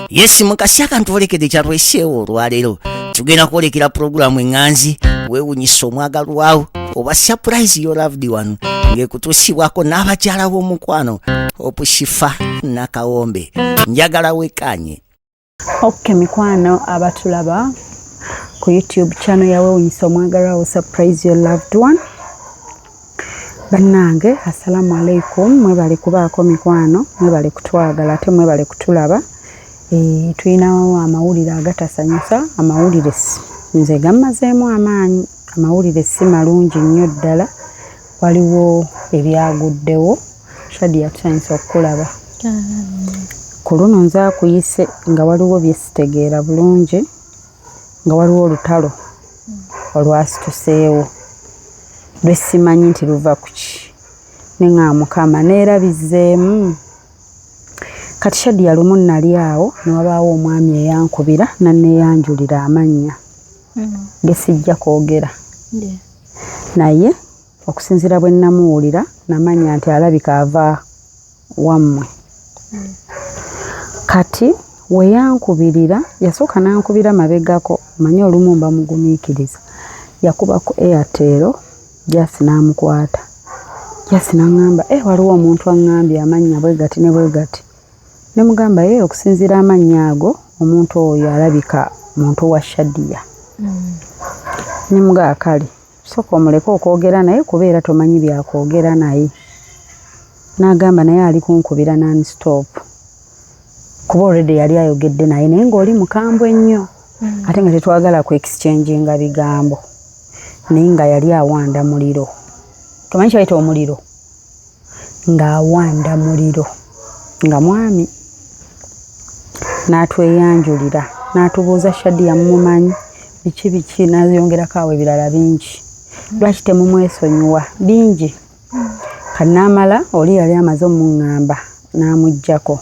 Yes mukasi akantwolekede kyatweseewo olwaleero tugenda kwolekera pulogulaamu eŋŋanzi weewunyisa omwagalwawo oba surprise your loved one ng'ekutuusibwako n'abakyala b'omukwano Opushifa Nakawombe njagala wekanye. Okay mikwano abatulaba ku YouTube channel ya weewunyisa omwagalwawo surprise your loved one. Bannange assalamu alaikum, mwebale kubaako mikwano, mwebale kutwagala ate mwebale kutulaba. Tuyinawo amawulire agatasanyusa, amawulire nze gammazeemu amaanyi, amawulire si malungi nnyo ddala. Waliwo ebyaguddewo Shadi yatusanyusa okukulaba. Ku luno nze akuyise nga waliwo bye sitegeera bulungi, nga waliwo olutalo olwasituseewo lwe simanyi nti luva ku ki ne Mukama neerabizzeemu. Kati Shadi yalumu nali awo ne wabaawo omwami eyankubira nanneeyanjulira amannya ge sijja kwogera naye okusinziira bwe namuwulira namanya nti alabika ava wammwe. Kati we yankubirira yasooka nankubira mabegako, manye olumu mba mugumiikiriza, yakubako Airtel Jasi n'amukwata. Jasi n'aŋŋamba waliwo omuntu aŋŋambye amannya bwe gati ne bwe gati. Ne mugamba okusinziira amannya ago omuntu oyo alabika muntu wa Shadiya. Ne mugaa kale sooka omuleke okwogera naye kubeera tomanyi byakwogera naye. N'agamba naye ali kunkubira non-stop kuba already yali ayogedde naye ng'oli mukambwe nnyo ate nga tetwagala ku exchanginga bigambo naye nga yali awanda muliro. Tomanyi kyayita omuliro? Ng'awanda muliro nga mwami. N'atweyanjulira n'atubuuza Shadiya mumumanyi biki n'ayongerako awo ebirala bingi. Lwaki temumwesonyiwa bingi. Kanamala oli yali amaze omuŋŋamba n'amuggyako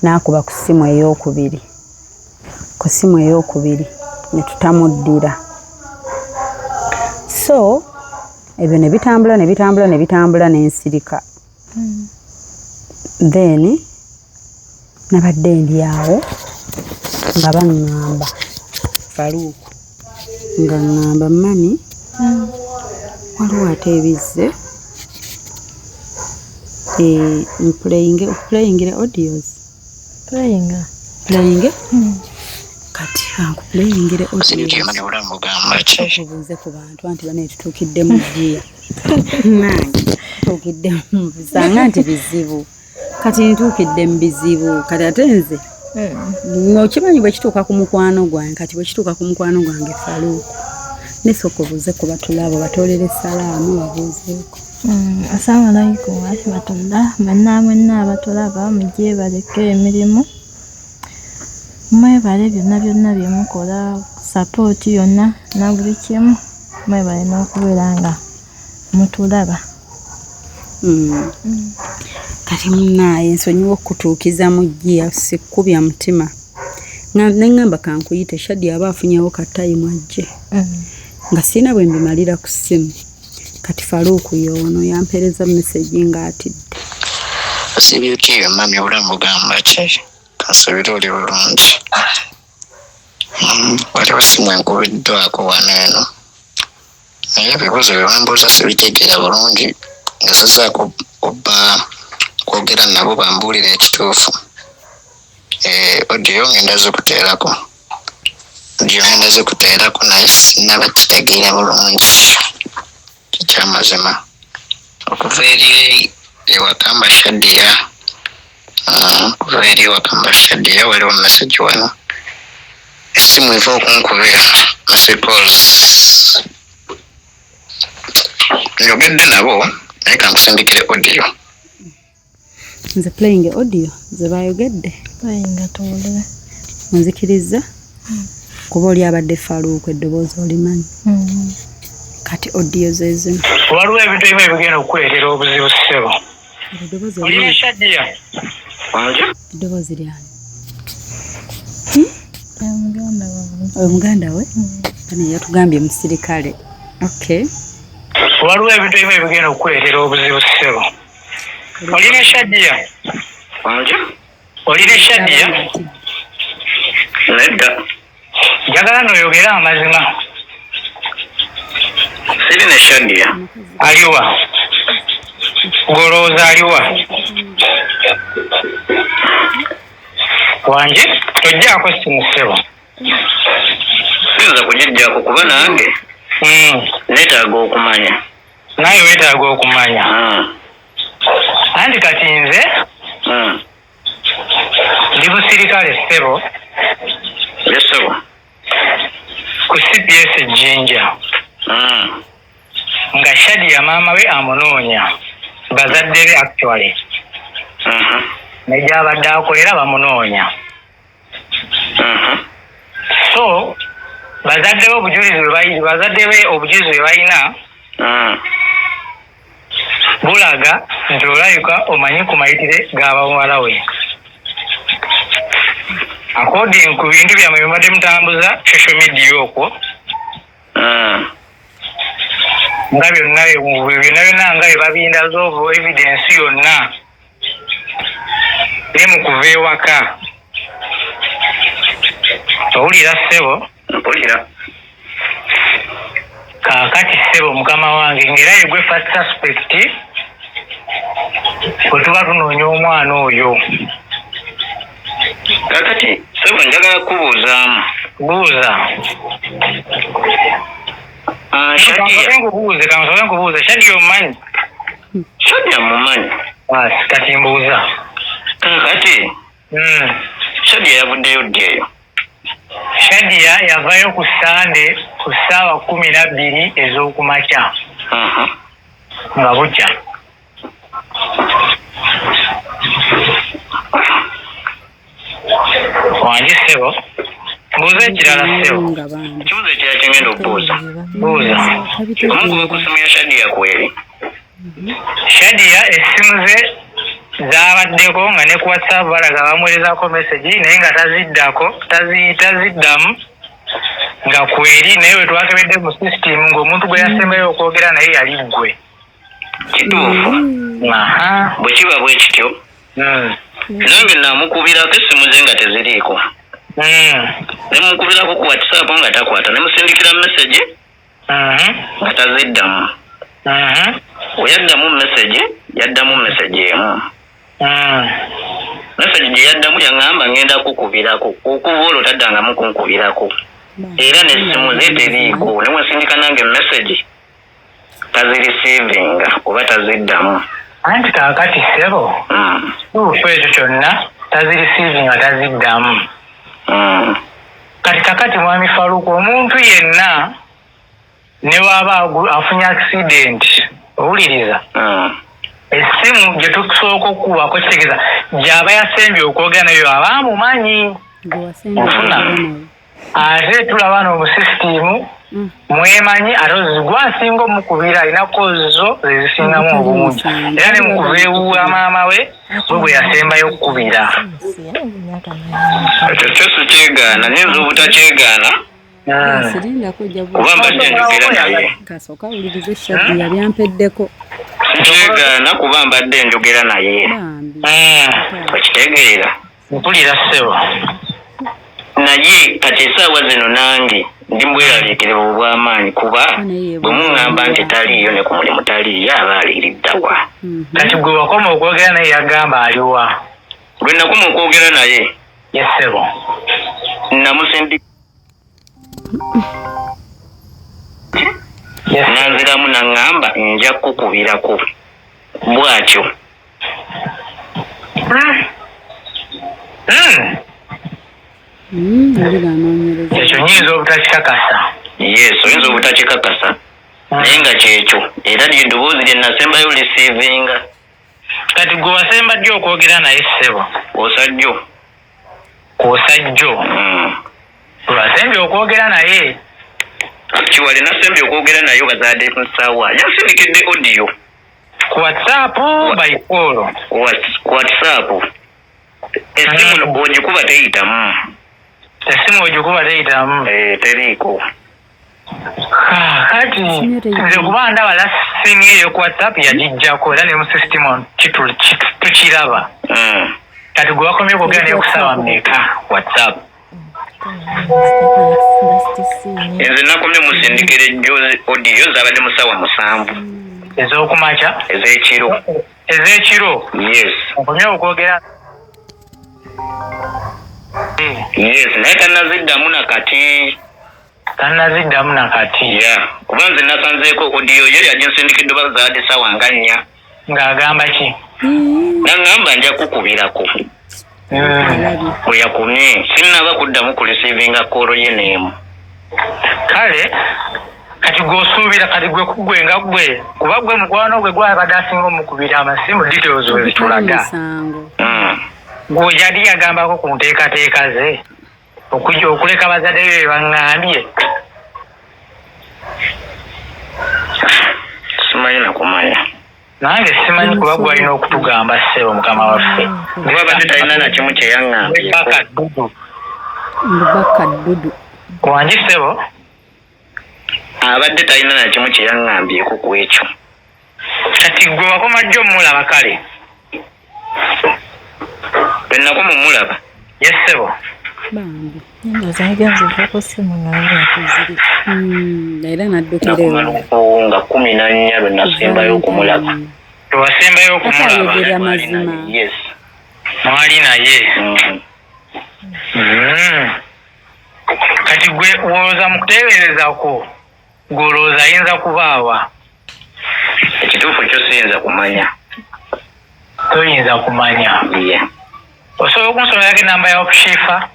n'akuba ku ssimu ey'okubiri. Ku ssimu ey'okubiri ne tutamuddira. So ebyo ne bitambula n'ensirika. Then nabadde ndi awo nga baŋŋamba Faruku nga ŋŋamba mami waliwo ate ebizze playing audios kati playing audios kubuuze ku bantu anti bane tutuukidde mu jjiya nange tutuukidde mu bisanga nti bizibu kati ntuukidde mu bizibu kati ate nze okimanyi bwe kituuka ku mukwano gwange kati bwe kituuka ku mukwano gwange Faruku nesooka obuuze ku batulaba batoolere salaamu babuuzeeko. Assalamu alaikum warahmatullah. Mwenna abatulaba mujje baleke emirimu mwebale byonna bye mukola support yonna na buli kimu mwebale n'okubeera nga mutulaba. Kati munnaye nsonyiwa okutuukiza mu jjiya sikkubya mutima. Neŋŋamba kankuyite Shadi aba afunyewo katayimu ajje nga sirina bwe mbimalira ku ssimu. Kati Faruku y'ono yampeereza message ng'atidde. Sibyukiyo mami obulamu bugamba ki? Kasuubira oli bulungi. Waliwo essimu enkubiddwako wano eno. Naye ebibuuzo bye bambuuza sibitegeera bulungi nga sazaako obba kwogera nabo bambuulira ekituufu. Odiyo ngenda zikuteerako naye sinaba kitegeera bulungi. Kyamazima okuva eri ewakamba Shadiya waliwo message wano essimu eva okunkubira because njogedde nabo naye kankusindikire audio. Nze playing audio ze bayogedde playing tuwulire nzikiriza kuba oli abadde Faruku eddoboozi olimanyi. Kati audio zezino waliwo ebintu ebimu ebigenda okukuleetera obuzibu ssebo. Olina Shadiya? Eddoboozi lyani? Omuganda we? Bano yatugambye musirikale. Okay. Waliwo ebintu ebimu ebigenda okukuleetera obuzibu ssebo. Olina Shadiya? Olina Shadiya? Nedda. Njagala n'oyogera amazima. Sirina Shadia. Aliwa. Golooza aliwa. Wanje tojjaako simusebo. Siyinza kugijjaako kuba nange neetaaga okumanya. Naye weetaaga okumanya. Anti kati nze ndi busirikale ssebo. Yesebo. Ku CPS Jinja. Nga Shadia maama we amunoonya. Bazadde be actually. Nejabadde akolera bamunoonya. So bazadde be obujulizi bwe balina bulaga nti olabika omanyi ku mayitire g'abawala we. According ku bintu byammwe bye mubadde mutambuza social media okwo nga byonna nga bye babindaza ovo evidence yonna ne mu kuva ewaka. Owulira ssebo? Mpulira. Kaakati ssebo mukama wange ng'era yegwe first suspect bwe tuba tunoonya omwana oyo. Kaakati ssebo njagala kubuuzaamu. Buuza. Kansobe nkubuuze. Shadia omumanyi? Shadia mumanyi. Kati mbuuza. Kaakati Shadia yavuddeyo ddi eyo? Shadia yavayo ku Sande ku ssaawa 12 ez'okumakya. Nga bukya. Wanje ssebo? Mbuuza ekirala ssebo. Ekibuuzo ekirala kye ngenda okubuuza. Buuza. Omukube ku ssimu ya Shadia kweri? Shadia essimu ze zaabaddeko nga ne ku WhatsApp balaga bamuweerezaako message naye nga taziddamu nga kweri, naye we twakebedde mu system ng'omuntu gwe yasembayo okwogera naye yali ggwe. Kituufu. Bwe kiba bwe kityo nange namukubirako essimu ze nga teziriiko. Ne mukubirako ku WhatsApp nga takwata, ne musindikira message nga taziddamu. We yaddamu message emu. Message gye yaddamu yaŋŋamba ngenda kukubirako, okuva olwo taddangamu kunkubirako. Era n'essimu ze teriiko, ne mwesindika nange message tazirisiivinga oba taziddamu. Anti kaakati ssebo tuufu ekyo kyonna tazirisiivinga taziddamu. Kati kakati mwami Faruku, omuntu yenna ne waaba afunye accident, owuliriza essimu gye tusooka okukubako kitegeeza gy'aba yasembye okwogera nayo aba amumanyi. Ofuna ate tulaba no mu sisitimu mwemanyi ate gwasinga omukubira alinako zo zezisingamu obungi, era ne mukuva ewuwa maama we bwe yasembayo okukubira. Ekyo kyo sikyegaana, nyinza obutakyegaana kuba mbadde njogera naye. Sikyegaana kuba mbadde njogera naye. Okitegeera? Mpulira ssebo. Naye kati essaawa zino nange ndi mbweraliikirivu obw'amaanyi kuba bwe muŋŋamba nti taliiyo ne ku mulimu taliiyo aba aliiriddawa. Kati gwe wakoma okwogera naye yagamba aliwa? Lwe nakoma okwogera naye Yes ssebo. namusindika nanziramu naŋŋamba nja kukubirako bw'atyo. Ekyo nyinza obutakikakasa. Yes, oyinza obutakikakasa naye nga kyekyo era ly'eddoboozi lye nasembayo lisiivinga. Kati gwe wasemba ddi okwogera naye ssebo? Osajjo. Osajjo. Lwasembye okwogera naye. Kiwale nasembye okwogera naye bazaadde ku ssaawa yansindikidde audio ku WhatsApp by call. Ku WhatsApp essimu ogikuba teyitamu. Essimu ogikuba teyitamu? Teriiko. Kati nze kuba ndaba lasimu eyo ku WhatsApp yagijjako era ne mu system tukiraba. Kati gwe wakomye okwogera naye ku ssaawa mmeka WhatsApp? Nze nakomye musindikire jozi audio zabadde musawa 7 ez'okumakya ez'ekiro. Yes. okomye okwogera Yes, naye tanaziddamu nakati. Yeah. Kuba nze nasanzeeko audio yo yaginsindikidde bazadde sawa nga 4 ng'agamba ki nangamba nja kukubirako bwe yakumye sinnaba kuddamu ku receivinga kolo ye n'emu. kale kati gw'osuubira kati gwe nga gwe kuba gwe mukwano gwe gwabadde asinga omukubira amasimu details we zitulaga gwe yali yagambako ku nteekateeka ze okujja okuleka bazadde be baŋŋambye Simanyi nakumanya. nange simanyi kuba gwalina okutugamba ssebo mukama waffe Kuba badde talina na kimu kye yaŋŋambye. Mbubaka Dudu. wangi ssebo Abadde talina na kimu kye yaŋŋambyeko ku ekyo. kati gwe wakoma jjo omulaba kale Bwe nakoma omulaba. ye ssebo Bambi. Era naddukira Nakoma lukuwu nga 14 lwe nasembayo okumulaba. tewasembayo okumulaba Atayogera mazima. Yes. mwali naye kati gwe wolowooza mu kuteeberezako gw'olowooza ayinza kubaawa Ekituufu kyo siyinza kumanya. toyinza kumanya Yeah. osobola okunsololako enamba ya okushifa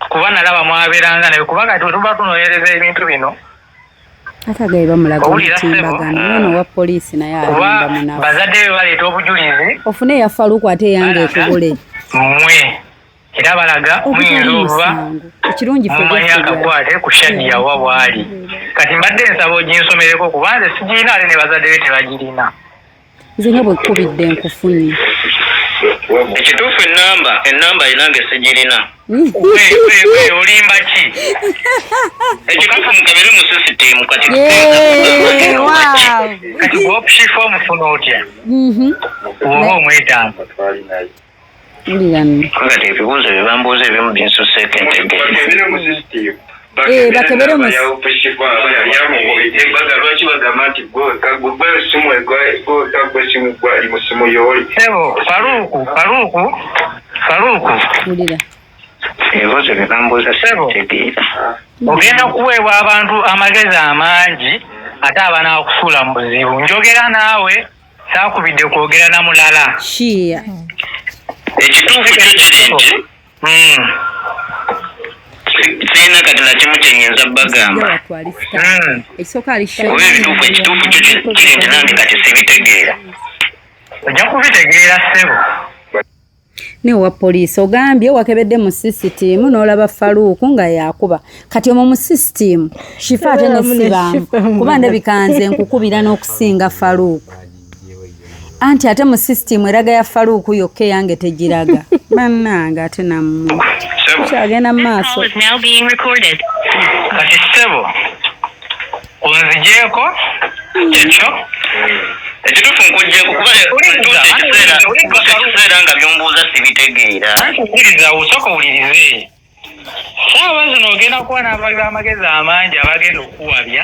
kuba nalaba mwabeeranga naye kuba kati tuba tunoonyereza ebintu bino atagaye bamulaga Owulira omutimbagano ono wa poliisi naye kuba alimba munafu bazadde be baleeta obujulizi ofune eya Faluku ate yange ekubule mmwe era balaga muyinza okuba ekirungi mumanyi akakwate ku Shadia wa bwali kati mbadde nsaba oginsomereko kuba nze sigirina ate ne bazadde be tebagirina nze nga bwe kkubidde nkufunye Ekituufu ennamba inange sigirina. olimba ki Ekituufu mukabere mu system kati. kati gwokushifa omufuna otya oba omwetamba wulira nno Kati ebibuuzo bye bambuuza ebimu binsuseeko entegeeza. bakebere mu sebo Faruku wulira Ebibuuzo bye bambuuza sintegeera. ogenda kuweebwa abantu amagezi amangi ate abanaakusuula mu buzibu njogera naawe saakubidde kwogera na mulala shiya Ekituufu kyo kiri nti sirina kati na kimu kye nnyinza bagamba. ekisooka ali Oba ekituufu kyo kiri nti nange kati sibitegeera. ojja kubitegeera ssebo ne wa poliisi ogambye wakebedde mu sisitimu n'olaba Faluku nga yakuba kati omwo mu sisitimu shifa ate nesibaamu kuba ndabikanze nkukubira n'okusinga Faluku anti ate mu sisitimu eraga ya Faluku yokka eyange tegiraga bannange ate nammwe kyagenda mu maaso kati ssebo onzigyeko kyekyo Ekituufu nkuggyeko kuba ekiseera nga byombuuza sibitegeera. owuliriza osooka owulirize saawa zino ogenda kuba n'ababi b'amagezi amangi abagenda okuwabya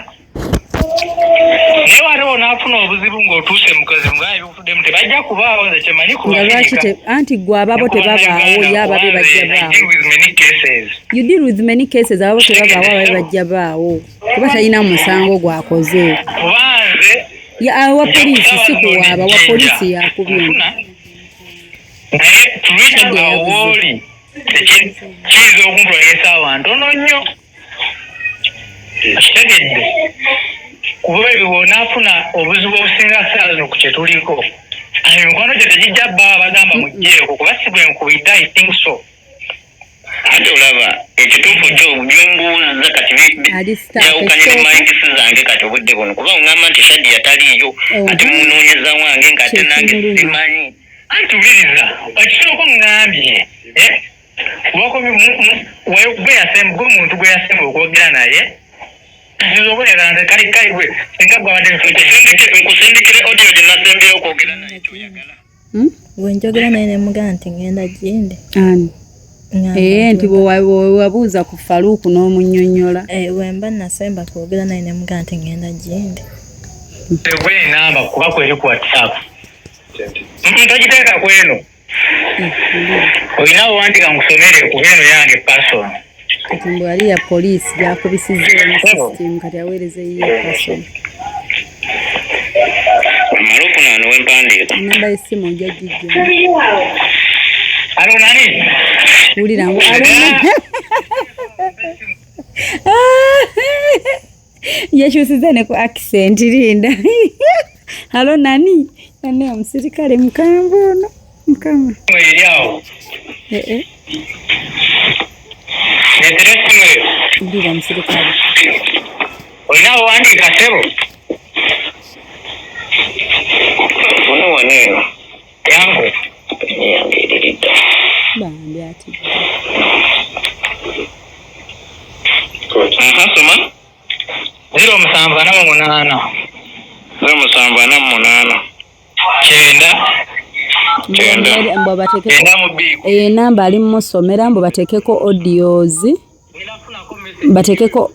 naye wate onaafuna obuzibu ng'otuuse mukazi mugaye bikufuddemu tebajja kubaawo nze kyemanyi nga lwaki anti gwe ababo tebabaawo ye ababe bajja baawo you deal with many cases ababo tebabaawo ababe bajja baawo kuba talina musango gwakoze kubanze wa poliisi si kuwaaba wa poliisi yakubye naye tulwita awooli kiyinza okuntwala esaawa ntono nnyo akitegedde kuba ebyo bwonaafuna obuzibu obusinga saawa zino ku kyetuliko emikwano gye tegijja bbaa bagamba mugjeeko kuba si bwe nkubidde I think so Ate olaba ekituufu kyo byombuuza kati byawukanye ne mayingisi zange kati obudde buno kuba oŋŋamba nti Shadia taliiyo ate munoonyeza wange ng'ate nange simanyi. anti wuliriza ekisooka ŋŋambye gwe muntu gwe yasemba okwogera naye nkusindikire audio gye nasembyeyo okwogera naye kyoyagala. Bwe njogera naye ne mugamba nti ngenda gende. ani nti bwewabuuza ku Faruku n'omunnyonnyola wemba nasemba kwogera naye ne mugaa nti ngenda gindi tegwe namba kuba kweri ku WhatsApp togiteeka kweno olina owandiika nkusomere ku eno yange person kati mbwe yali ya poliisi gyakubisizza mu system kati aweereza yiye person Maruku nano wempandiika namba y'essimu ojja gijja alo nani wulira ngu yakyusiza ne ku accent linda halo nani nani omusirikale mukambwe ono mukama eryawo neteresimu eyo wulira omusirikale olina owandiika sebo funa waneeno yangu yange eriridda bambi ati soma 0748 0748 kyenda mbu batekeko kyenda mu bbiri enamba ali mumusomera mbu batekeko audios batekeko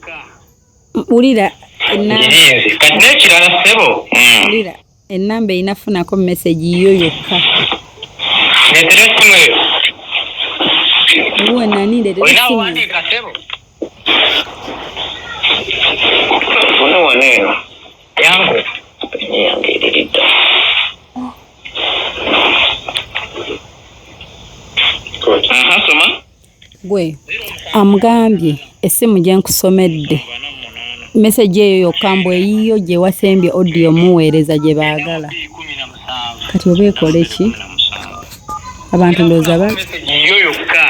wulira ngirinzi kati n'ekirala sebo wulira enamba inafunako message yo yokka neteresimu eyo uwe nani ndete olina simu owandiika sebo funa waneeno yangu yange eriridda soma gwe amugambye essimu gye nkusomedde message eyo yokka mbu eyiyo gye wasembye audio muweereza gye baagala kati oba ekole ki abantu ndowooza yo yokka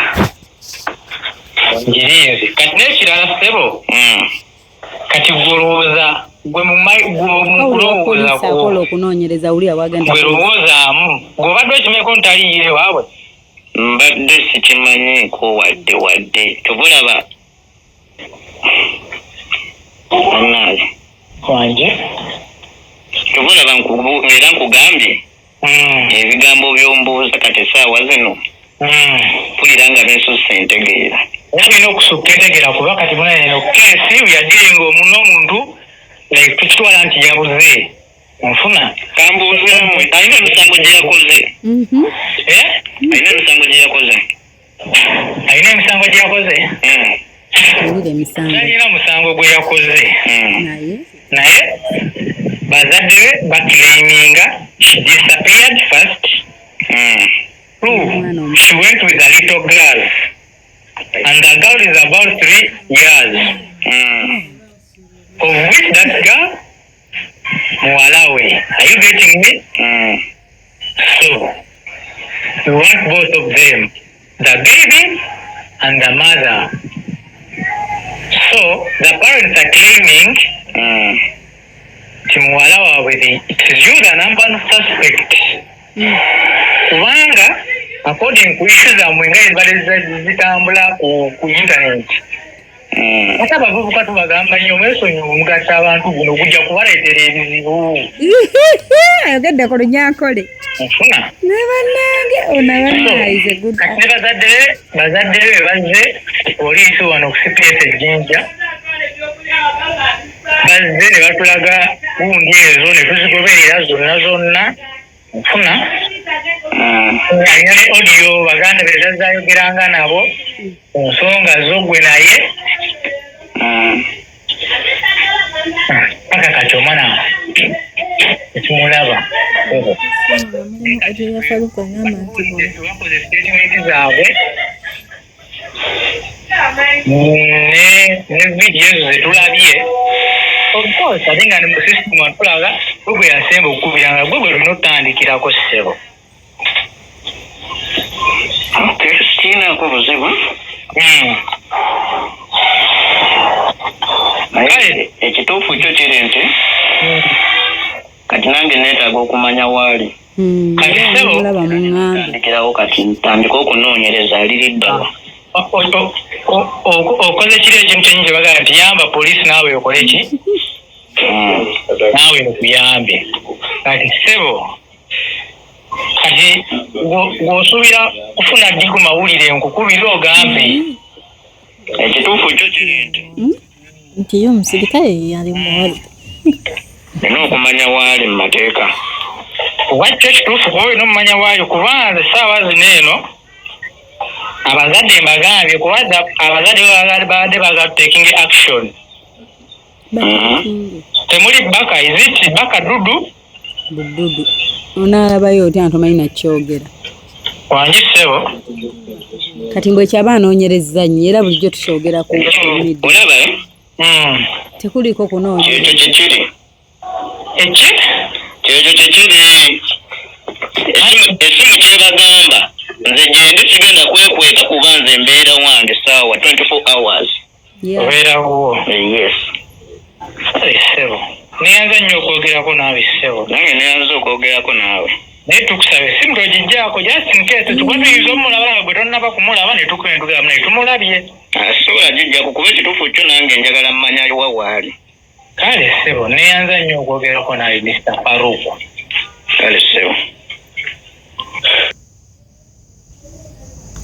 ngirinzi kati n'ekirala sebo kati gwolowooza gwe mukulowooza poliisi akola okunoonyereza wulira wagenda gwe lowoozaamu gw'obadde okimeko ntaliyiire waabwe mbadde sikimanyiiko wadde tobulaba anaazi wanje tobulaba era nkugambye ebigambo byombuuza kati essaawa zino mpulira nga bensusse ntegeera era bina okusukka entegeera kuba kati munaeno keesi yagiringa omuntu tukitwala nti yabuze nfuna kambuuziramu alina emisango gye yakoze alina emisango gye yakoze alina emisango gye yakoze wulira emisango talina musango gwe yakoze naye bazadde be bakilaiminga she disappeared first she went with a little girl and the girl is about 3 years of which that girl muwala we are you getting me so we want both of them the baby and the mother so the parents are claiming timuwala waabwe it's you the number suspect kubanga according ku issue zammwe nga ezibale zitambula ku internet ate abavubuka tubagamba nnyo mwesonyiwa omugatta abantu guno gujja kubaleetera ebizibu ayogedde ku lunyankole nfuna nebannange onabannaize kati ne bazadde be bazze poliisi wano ku CPS Ejjinja bazze ne batulaga gundi ezo ne tuzigoberera zonna nfuna alina ne audio baganda be zazayogeranga nabo ku nsonga z'ogwe naye paka kati omwana ekimulaba bakoze statement zaabwe ne vidiyo ezo zetulabye ofcourse ate nga ne mu system atulaga gwe yasemba okukubiranga gwe gwe luna otandikirako ssebo kiinaako buzibu naye ekituufu kyo kiri nti kati nange neetaaga okumanya waali kati ssebo mulaba muŋŋambe tandikirawo kati ntandika okunoonyereza aliriddawa okoze kiri ekintu kyenyingi bagala nti yamba poliisi naawe okole ki naawe okuyambe kati ssebo kati gwosuubira kufuna ddi ku mawulire nkukubira ogambe ekituufu kyo kiri nti yo omusirikale yali muwala nina okumanya waali mu mateeka wakyo kituufu kuba olina omumanya waayo kubanze essaawa zino eno abazadde mbagambye kubadde abazadde babadde baagala taking action temuli baka iziti baka dudu buddudu onaalabayo otya ntomanyi nakyogera wangi ssebo kati mbwe kyaba anoonyereza nnyo era bulijjo tukyogera ku media olaba tekuliko kunoonyereza kyekyo kyekiri eki kyekyo kyekiri esimu kyebagamba nze gyendi sigenda kwekweka kuba nze mbeera wange saawa 24 hours obeerawo yes ssebo neyanza nnyo okwogerako naawe ssebo nange neyanza okwogerako naawe naye tukusaba esimu togijjaako just in case tuba tuyinza omulaba nga gwe tonnaba kumulaba ne tukwentugamu naye tumulabye asobola gijjaku kuba ekituufu kyo nange njagala mmanya wa waali kale ssebo neyanza nnyo okwogerako naawe Mr. Farouk kale ssebo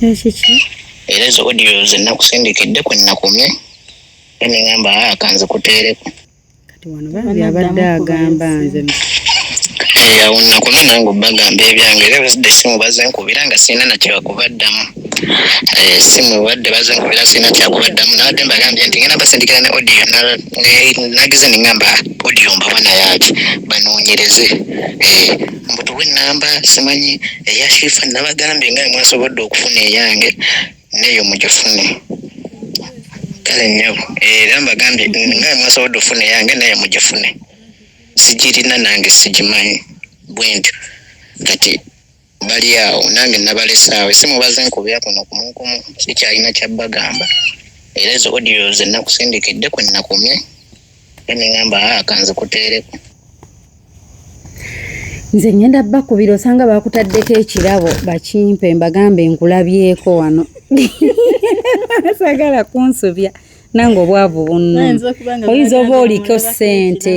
ekiki era ezo audio ze nakusindikidde kwe nakumye neŋŋamba akanze kuteereko kati wano bambi abadde agamba nze awo nakumye nange bagamba ebyange era bazidde essimu bazenkubira nga sirina nakyakubaddamu essimu badde bazenkubira sirina kyakubaddamu nabadde mbagambye nti ngenda basindikira ne audio nagize neŋŋamba audio mbawa naye ati banoonyereze mbutuwe ennamba simanyi eya shifa nabagambye nga mwasobodde okufuna eyange neyo mugifune kale nnyo era mbagambye nga mwasobodde okufuna eyange naye mugifune sigirina nange sigimanyi bwentyo kati bali awo nange nabalesaawo esimu bazenkubira kuno kumukumu sikyalina kyabagamba era ezo audio ze nakusindikidde kwe nakumye neŋŋamba akanze kuteereko nze ngenda bakubira osanga bakutaddeko ekirabo bakimpe mbagambe nkulabyeko wano sagala kunsubya nange obwavu bunno oyinza oba oliko ssente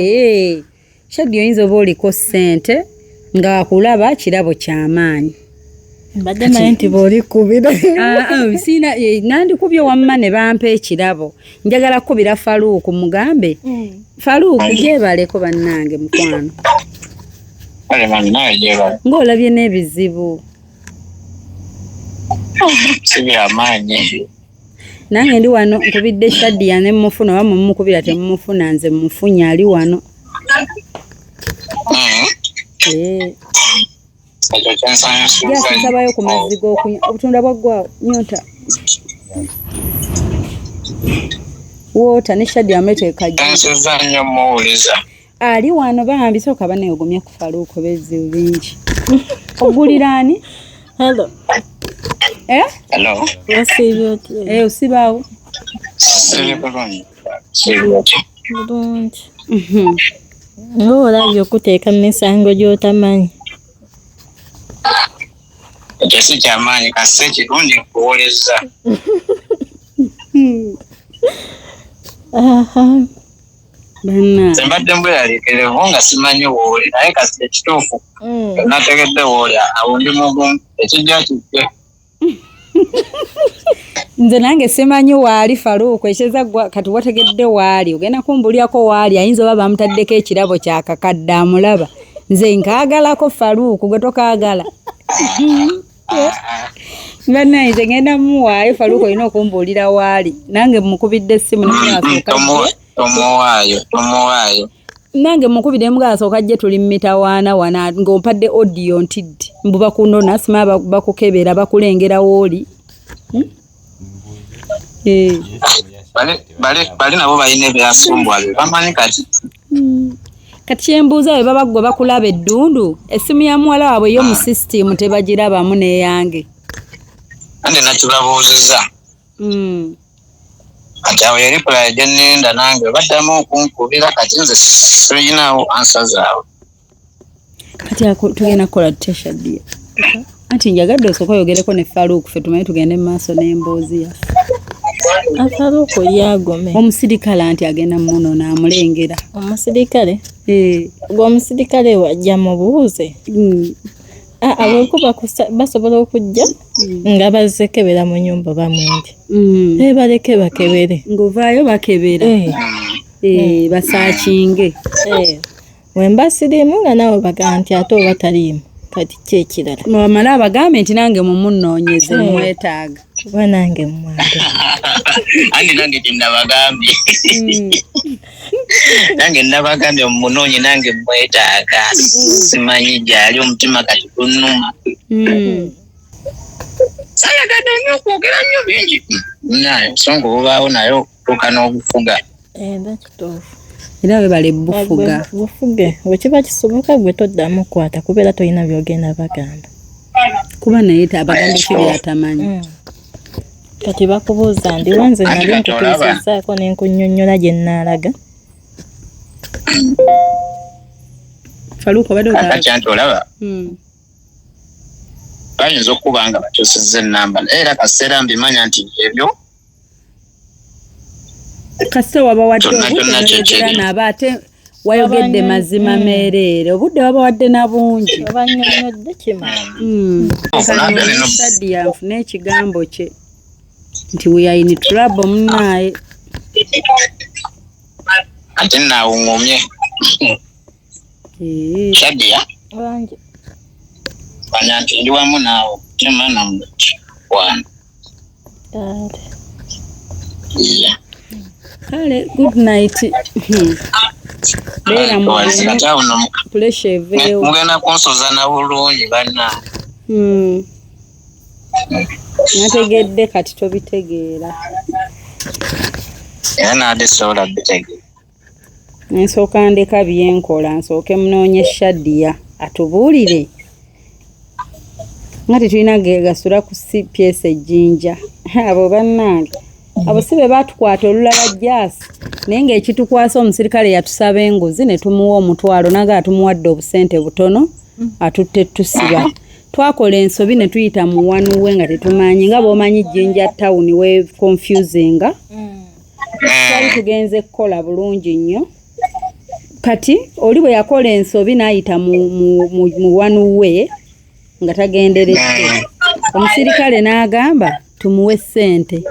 Shadi oyinza oba oliko ssente nga akulaba kirabo kyamaanyi mbadde naye nti bw'olikubira sina nandikubye wamma ne bampa ekirabo njagala kukubira Faruku mugambe Faruku gyebaleko bannange mukwano ng'olabye n'ebizibu sibyamaanyi nange ndi wano nkubidde Shadiya ne mumufuna oba mumukubira temumufuna nze mumufunya ali wano yasinsabayo ku mazzi g'okunywa obutunda bwaggwawo nyota woota ne Shadiya ameteeka ali wano bambi sooka baneegomye ku Faruku bezibu bingi oguliraani hello hello wasiibye otya osibaawo bulungi ng'olabye okuteeka mu misango gy'otamanyi ekyo si kyamaanyi kasi ekirungi nkuwoleza banna mbadde mbweraliikirivu nga simanyi wooli naye kasi ekituufu nategedde wooli awo ndi mugumu ekijja kijje nze nange simanyi waali Faruku ekyeza kati wategedde waali ogenda kumbulyako waali ayinza oba bamutaddeko ekirabo kyakakadde amulaba nze nkaagalako Faruku gwe tokaagala bannaye nze ngenda muwaayo Faruku olina okumbuulira waali nange mukubidde essimu tomuwaayo nange mukubidde mugasooka jje tuli mitawaana wana ng'ompadde audio ntidde mbuba kuno nasima bakukebera bakulengera wooli bali nabo balina ebyasumbwa bye bamanyi kati kati kyembuuza bwe baba gwe bakulaba eddundu essimu ya muwala waabwe yo mu sisitimu tebagirabamu n'eyange ande nakibabuuzizza kati awo yali pulaye gye nnenda nange baddamu okunkubira kati nze sirinawo ansa zaabwe kati tugenda kukola tutya Shadiya anti njagadde osooka oyogereko ne Faruku ffe tumanyi tugende mu maaso n'emboozi yaffe Faruku yagome omusirikale anti agenda muno n'amulengera omusirikale gwe omusirikale wajja mubuuze Abekuba basobola okujja nga bazekebera mu nyumba bamwenge. Baleke bakebere. Nguvaayo bakebera. Basaakinge. Wemba sirimu nga nawe baga nti ate oba taliimu kati kyekirala. Mwamala abagambe nti nange mumunoonyeze mwetaaga. Kuba nange mwange. Andi nange tinabagambye. Nange nabagambye mumunoonye nange mwetaaga. Simanyi gyali omutima kati gunnuma. Sayagadde nnyo okwogera nnyo bingi. Naye songa obubaawo naye okutuuka n'obufuga. Kituufu. Era we bale bufuga. Bufuge. Bwekiba kisoboka gwe toddamu kwata kubeera tolina byogenda bagamba. Kuba naye abagambe kiri atamanyi. Kati bakubuuza ndi wanze nali nkutuusizaako ne nkunnyonnyola gye nnaalaga. Faluko badde Kati olaba. Bayinza okuba nga bakyusizza ennamba era kaseera mbimanya nti ebyo kasita waba wadde obudde naba ate wayogedde mazima meereere obudde waba wadde na bungi abannyonnyodde kimanyi. Saddi yanfuna ekigambo kye nti we are in trouble munaaye. ate naawuŋŋumye. Shadia manya nti ndi wamu naawe kyemana mukwana. Kale good night. Beera pressure eveewo. Mugenda kunsoza na bulungi banna. Nategedde kati tobitegeera. Era naade sobola bitegeera. Nsooka ndeka byenkola nsooke munoonye Shadia atubuulire. Nga tetulina gasula ku CPS ejjinja. Abo bannange. Abo si be batukwata olulala jasi naye ng'ekitukwasa omusirikale yatusaba enguzi ne tumuwa omutwalo naga atumuwadde obusente butono atutte tusiba. Twakola ensobi ne tuyita mu wanuwe nga tetumanyi nga bw'omanyi jjinja tawuni we confusinga. Twali tugenze kukola bulungi nnyo. Kati oli bwe yakola ensobi n'ayita mu wanuwe nga tagenderedde. Omusirikale n'agamba tumuwe ssente.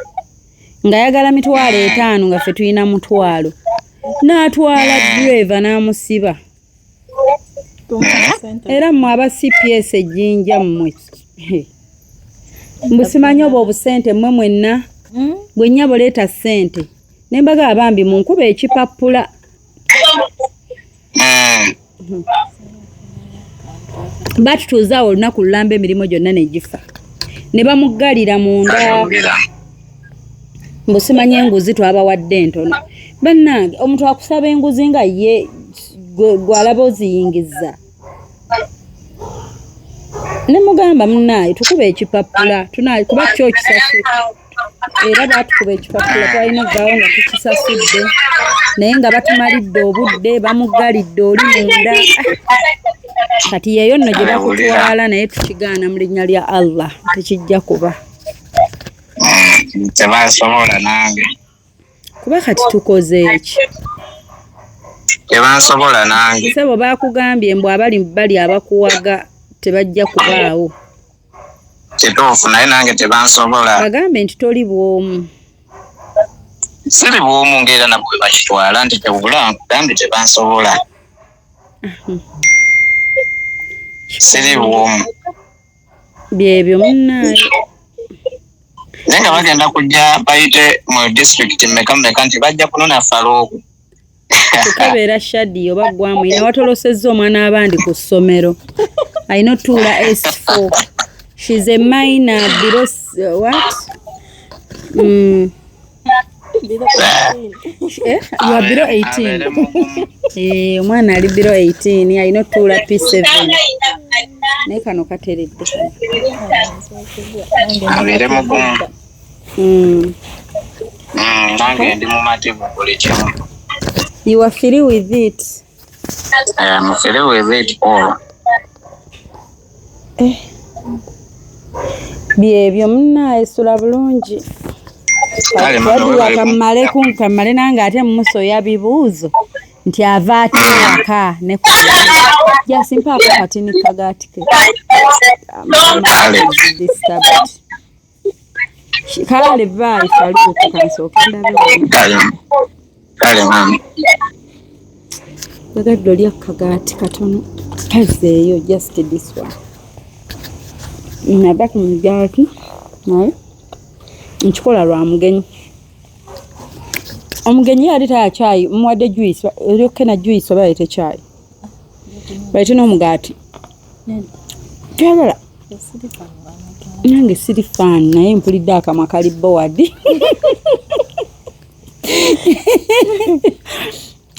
Nga yagala mitwalo 5 nga ffe tulina mutwalo. N'atwala driver n'amusiba. Era mmwe aba CPS ejjinja mmwe. Mbusimanyi obwo obusente mmwe mwenna. Gwe nnyabo leeta ssente. Ne mbaga abambi munkuba ekipapula. Batutuuzaawo olunaku lulamba emirimu gyonna ne gifa. Ne bamuggalira munda. Mbusimanyi enguzi twabawadde ntono. Bannange omuntu akusaba enguzi nga ye gwalaba oziyingiza. Ne mugamba munnaye tukuba ekipapula kuba kyo kisasudde. Era batukuba ekipapula twalina gaawo nga tukisasudde. Naye nga batumalidde obudde bamuggalidde oli munda. Kati yeeyo nno gye bakutwala naye tukigaana mu linnya lya Allah tekijja kuba. Tebansobola nange. Kuba kati tukoze eki. Tebansobola nange. Sebo bakugambye mbw abali bali abakuwaga tebajja kubaawo. Kituufu naye nange tebansobola. Bagambe nti toli bwomu. Siri bwomu ng'era nabwe bakitwala nti tebula nkugambye tebansobola. Siri bwomu. Byebyo munnaye. Naye nga bagenda kujja bayite mu district mmeka nti bajja kunona Faluku. Tukabeera Shadia oba gwamu ina watolosezza omwana abandi ku ssomero. Ayina otuula S4. She's a minor below what? You are below 18. Omwana ali below 18 ayina otuula P7. Naye kano kateredde. Abeere mugumu. Nange ndi mumativu buli kimu. You are free with it. I'm free with it all. Byebyo munnaye sula bulungi. Kamale nange ate mumusoya bibuuzo nti ava atiwaka ne jasimpa kati ni kagatike kale vai Faruku kansoka kale mama bagadde olya kagati katono kazeeyo just this one nabaki mugati naye nchikola lwa mugenyi omugenyi yali taya chai mwadde juice lyokena juice oba yete chai baite n'omugati kyagala nange siri fan naye mpulidde akamwa kali bowadi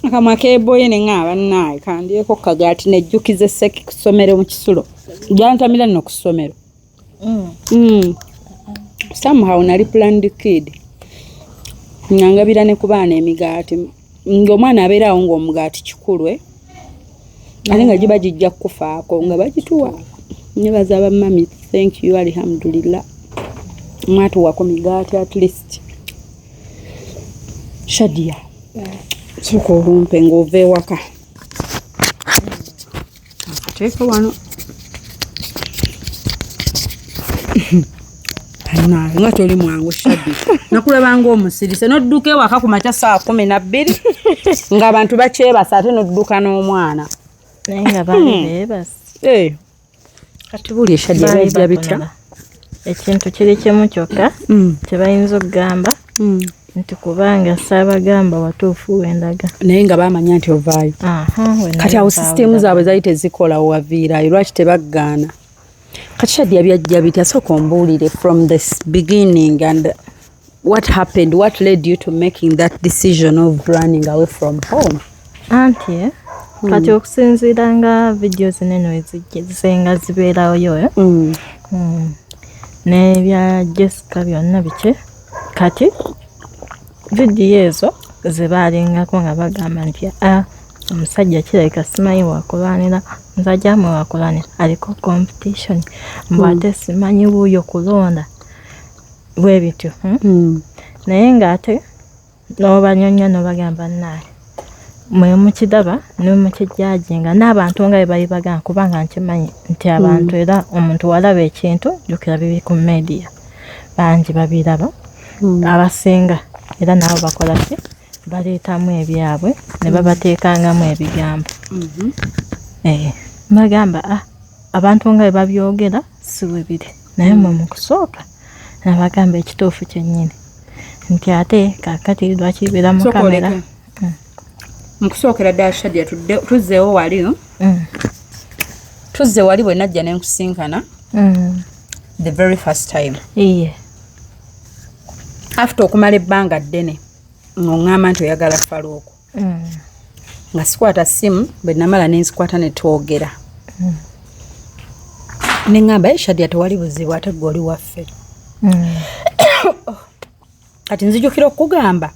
akamwa keboye ne ngaba naye kandyeko kagati nejjukize seki kusomero mu kisulo jantamira nno ku ssomero somehow nali planned kid ngangabira ne kubaana emigaati ng'omwana abeerawo ng'omugaati kikulwe ate nga giba gijja kufaako nga bagituwa nebaza bamami thank you alhamdulillah mwatuwako migaati at least Shadia soka olumpe ng'ova ewaka teeka wano nga toli mwangu Shadia nakulabanga omusirise nodduka ewaka ku makya saa 12 ng'abantu bakyebasa ate nodduka n'omwana naye nga baali beebase kati buli Shadia bajja bitya ekintu kiri kimu kyokka tebayinza okugamba nti kubanga saabagamba watuufu wendaga naye nga bamanya nti ovaayo kati awo sisitemu zaabwe zali tezikola waviirayo lwaki tebaggaana kati Shadia byajja bitya sooka ombuulire from the beginning and what happened, what led you to making that decision of running away from home? Anti kati okusinziira nga videos neno ezisenga zibeerayo n'ebya Jessica byonna bike kati video ezo zebaalingako nga bagamba nti omusajja kirabika simanyi wakulwanira nzajja amwe wakulwanira aliko competition mbwate simanyi wuuyo kulonda bwe bityo naye ng'ate n'obanyonyo n'obagamba naye mwe mukidaba ne mukijjajinga n'abantu nga bwe bali bagamba kubanga nkimanyi nti abantu era omuntu walaba ekintu jjukira biri ku media bangi babiraba abasinga era nabo bakola ki baleetamu ebyabwe ne babateekangamu ebigambo bagamba abantu nga bwe babyogera si bwe biri naye mwe mu kusooka nabagamba ekituufu kyennyini nti ate kakati lwakibeera mu kamera mu kusookera ddala Shadia tuzzeewo wali tuzze wali bwe najja ne nkusinkana the very first time after okumala ebbanga ddene ng'oŋŋamba nti oyagala Faruku nga sikwata simu bwe namala ne nzikwata ne twogera ne ŋŋamba Shadia tewali buzibu ate gwe oli waffe kati nzijukira okugamba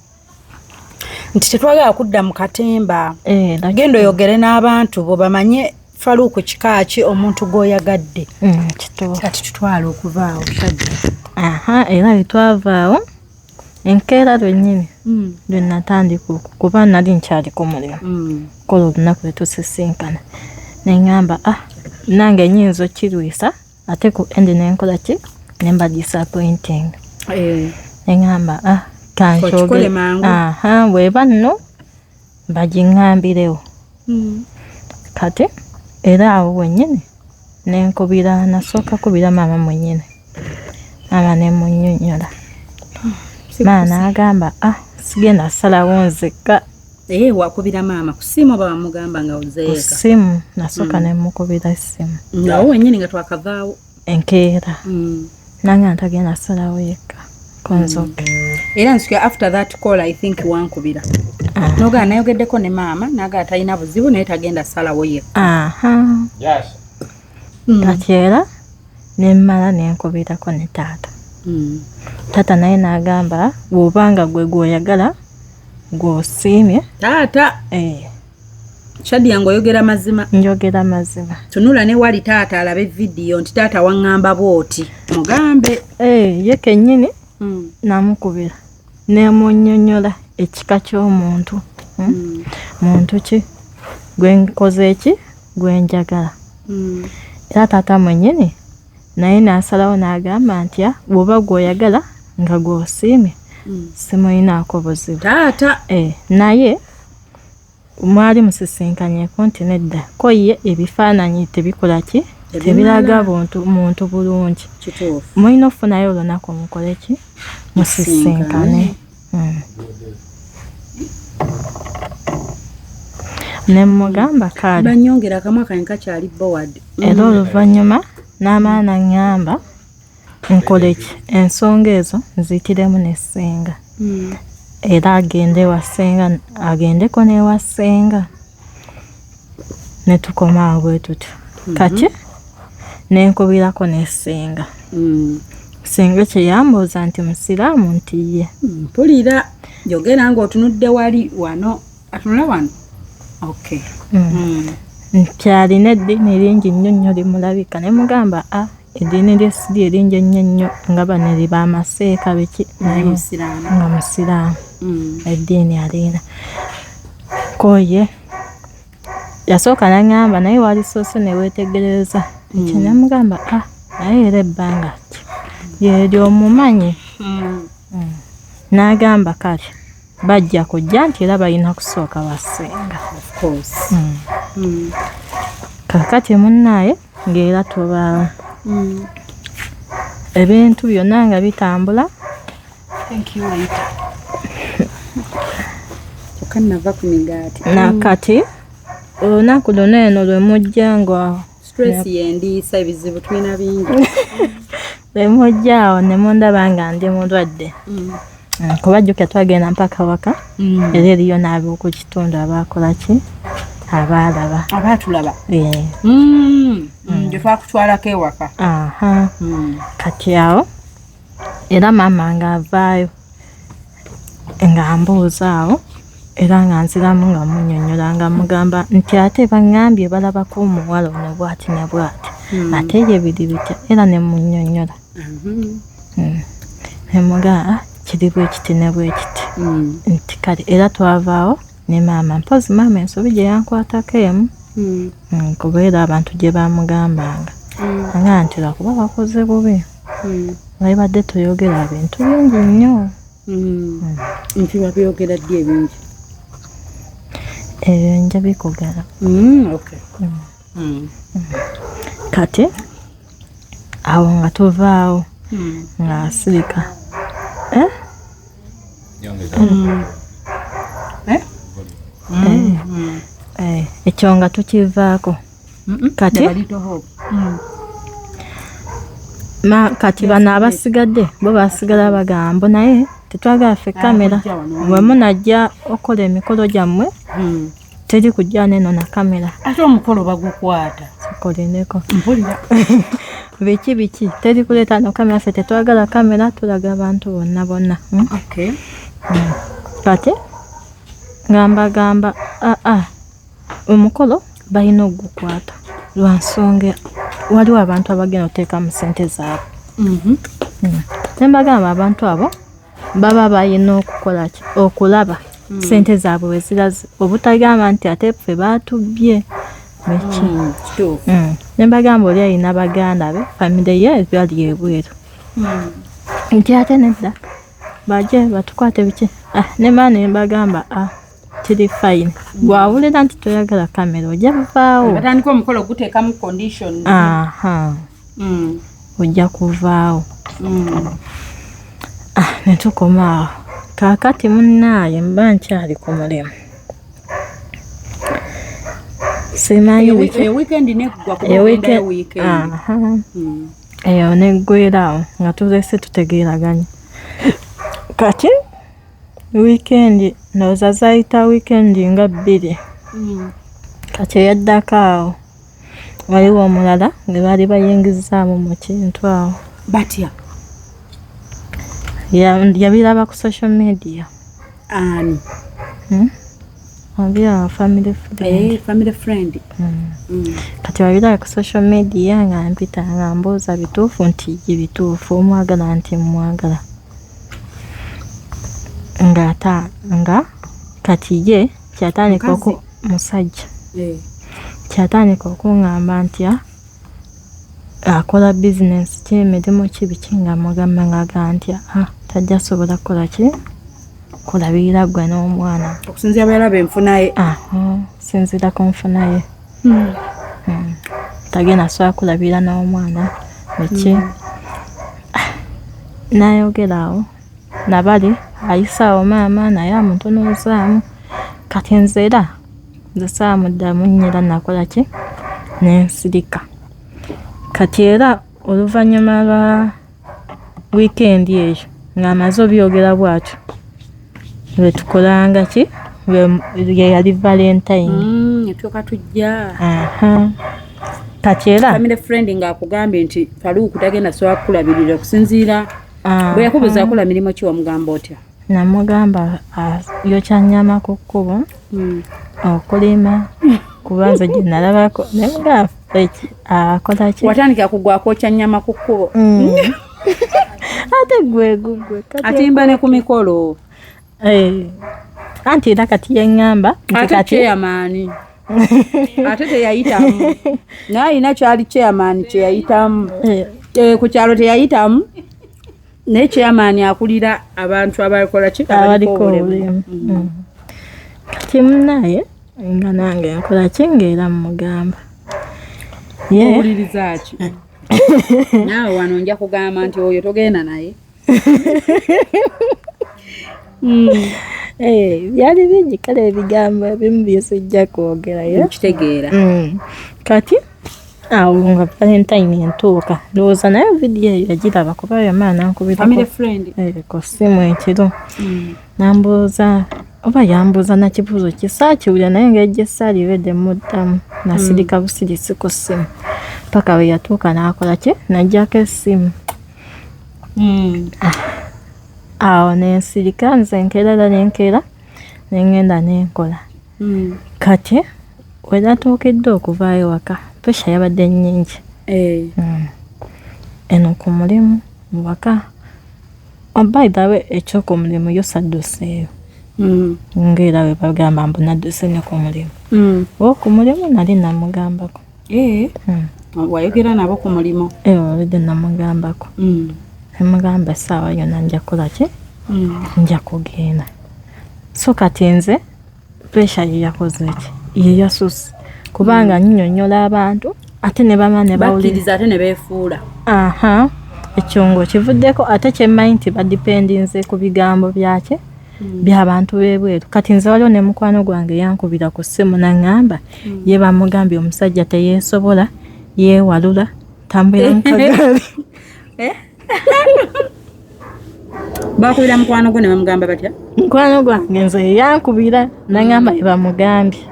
nti tetwagala kudda mu katemba genda oyogere n'abantu bo bamanye Faruku kika ki omuntu gw'oyagadde kati tutwala okuvaawo Shadia era bitwavaawo enkeera lwennyini lwe natandika kuba nali nkyaliko mulimu kola olunaku lwe tusisinkana ne ŋŋamba nange nnyinza okkirwisa ate ku endi nenkola ki ne mba disappointing ne ŋŋamba kankyogere bweba nno bagiŋŋambirewo kati era awo wennyini nenkubira nasooka kubira maama mwennyini maama nemunnyonnyola maama n'agamba sigenda salawo nzekka wakubira maama ku ssimu oba wamugamba nga ozeeka ku ssimu nasooka nemukubira essimu ngawo wennyini nga twakavaawo enkeera nange ntagenda salawo yekka konzoke era nsukya after that call I think wankubira nogaa nayogeddeko ne maama nagaa talina buzibu naye tagenda salawo yekka kati era nemmala nenkubirako ne taata taata naye n'agamba bw'obanga gwe gw'oyagala gw'osiimye taata Shadia ng'oyogera mazima njogera mazima tunula ne wali taata alabe vidiyo nti taata waŋŋamba bw'oti mugambe ye kennyini namukubira nemunnyonnyola ekika ky'omuntu muntu ki gwenkoze eki gwenjagala era taata mwenyini naye nasalawo n'agamba nti bw'oba gwoyagala nga gwosiimye simulinaako buzibu taata naye mwali musisinkanyeko nti nedda ko ye ebifaananyi tebikola ki tebiraga muntu bulungi mulina okufunayo olunaku mukole ki musisinkane ne mugamba kale banyongera kamwe kanka kyali bowad era oluvannyuma n'amaana ngamba nkole ki ensonga ezo nziitiremu ne ssenga era agendeko n'ewa ssenga ne tukomaawo bwe tutyo kati nenkubirako ne ssenga ssenga kye yambuuza nti musiraamu nti ye mpulira yogera ng'otunudde wali wano atunula wano okay nti alina eddiini lingi nnyo limulabika ne mugamba eddiini lyesiri eringi ennyo nga bano liba amaseeka biki naye nga musiraamu eddiini alina koye yasooka n'aŋŋamba naye walisoose ne weetegereza ekyo ne mugamba naye era ebbanga ki lyeryo omumanyi n'agamba kale bajja kujja nti era balina kusooka bassenga kakati munnaaye ng'era tubaawo ebintu byonna nga bitambula nakati olunaku luno eno lwe mujja nga stress yendiisa ebizibu tulina bingi lwe mujja awo ne mundaba nga ndi mulwadde kuba jjukya twagenda mpaka waka era eriyo n'ab'oku kitundu abaakola ki abaalaba abaatulaba gye twakutwalako ewaka kati awo era maama ng'avaayo nga mbuuza awo era nga nziramu nga munnyonnyola nga mugamba nti ate baŋŋambye balabako omuwala ono bw'ati ne bw'ati ate ye biri bitya era ne munnyonnyola ne mugamba kiri bwe kiti ne bwe kiti nti kale era twavaawo ne maama mpozi maama ensobi gye yankwatako emu kuba era abantu gye bamugambanga nga nti lwakuba bakoze bubi babadde toyogera bintu bingi nnyo nti babyogera ddi ebingi ebyo nja bikugala kati awo nga tuvaawo nga asirika ekyo nga tukivaako kati kati bano abasigadde bo basigala bagamba naye tetwagala ffe kamera bwe munajja okola emikolo gyammwe teri kujja neno na kamera ate omukolo bagukwata kolineko mpulira biki teri kuleeta no kamera ffe tetwagala kamera tulaga abantu bonna kati gamba omukolo balina ogukwata lwa nsonga waliwo abantu abagenda oteeka mu ssente zaabwe nembagamba abantu abo baba balina okukola ki okulaba ssente zaabwe we ziraze obutagamba nti ate ffe baatubbye biki nembagamba oli alina baganda be famire ye bali ebweru nti ate nedda bajje batukwate biki nemba nembagamba kiri fine gwawulira nti toyagala kamera ojja kuvaawo batandika omukolo oguteeka mu condition ojja kuvaawo netukomaawo kakati munnaaye mba nkyali ku mulimu simanyi eyo neggwerawo nga tulese tutegeeraganya kati wiikendi ndowooza zayita wiikendi nga 2 kati eyaddako awo waliwo omulala nga baali bayingizaamu mu kintu awo batya yabiraba ku social media ani wabiraba family friend kati wabiraba ku social media nga mpita nga mbuuza bituufu nti bituufu omwagala nti mwagala nga kati ye kyatandika musajja kyatandika okuŋŋamba nti akola bizinesi ki emirimu ki biki nga mugamba ng'aga nti tajja sobola kukola ki kulabirira gwe n'omwana okusinziira bwalaba enfuna ye sinziira ku nfuna ye tagenda sobola kulabirira n'omwana biki n'ayogera awo nabali ayisaawo maama naye amutunuuzaamu kati nze era nze saamuddamu nnyera nakola ki n'ensirika kati era oluvannyuma lwa wiikendi eyo ng'amaze obyogera bw'atyo lwe tukolanga ki lwe yali valentine etuuka tujja kati era family friend ng'akugambye nti Faluku tagenda sobola kukulabirira okusinziira bwe yakubuuza akola mirimu ki wamugamba otya namugamba yokya nnyama ku kkubo okulima kubanza gye nalabako nemugamba akola ki watandika kugwako okya nnyama ku kkubo ate gwe atimba ne ku mikolo anti era kati yeŋŋamba ate chairman ate teyayitamu naye alina kyali chairman kyeyayitamu ku kyalo teyayitamu naye chairman akulira abantu abakola ki abaliko obulemu kati munaye nga nange nkola ki ng'era mugamba owuliriza ki naawe wano nja kugamba nti oyo togenda naye byali bingi kale ebigambo ebimu byesijja kwogerayo nkitegeera kati awo nga valentine entuuka ndowooza naye vidiyo eyo yagiraba kuba yamaana nkubirako ku ssimu ekiro nambuuza oba yambuuza nakibuuzo kisaakiwulira naye ng'ejja essaaliredde muddamu nasirika busirisi ku ssimu paka we yatuuka n'akola ki najjako essimu awo nensirika nze nkeerera nenkeera nengenda nenkola kati we natuukidde okuvaayo waka pesha yabadde nnyingi eno ku mulimu waka by the way ekyoku mulimu yo sadduseeyo ng'era we bagamba mbu nadduse ne ku mulimu oku mulimu nali namugambako wayogera nabo ku mulimu olidde namugambako nemugamba essaawa yonna nja kukola ki nja kugenda so kati nze pesha ye yakoze ki ye yasusse kubanga nnyonnyola abantu ate ne bama ne bakkiriza ate ne beefuula ekyo ng'okivuddeko ate kyemmanyi nti badipendinze ku bigambo byaki by'abantu b'ebweru kati nze waliwo ne mukwano gwange yankubira ku ssimu naŋŋamba ye bamugambye omusajja teyeesobola yeewalula tambulira mu kagaali bakubira mukwano gwo ne bamugamba batya mukwano gwange nze yankubira naŋŋamba ye bamugambye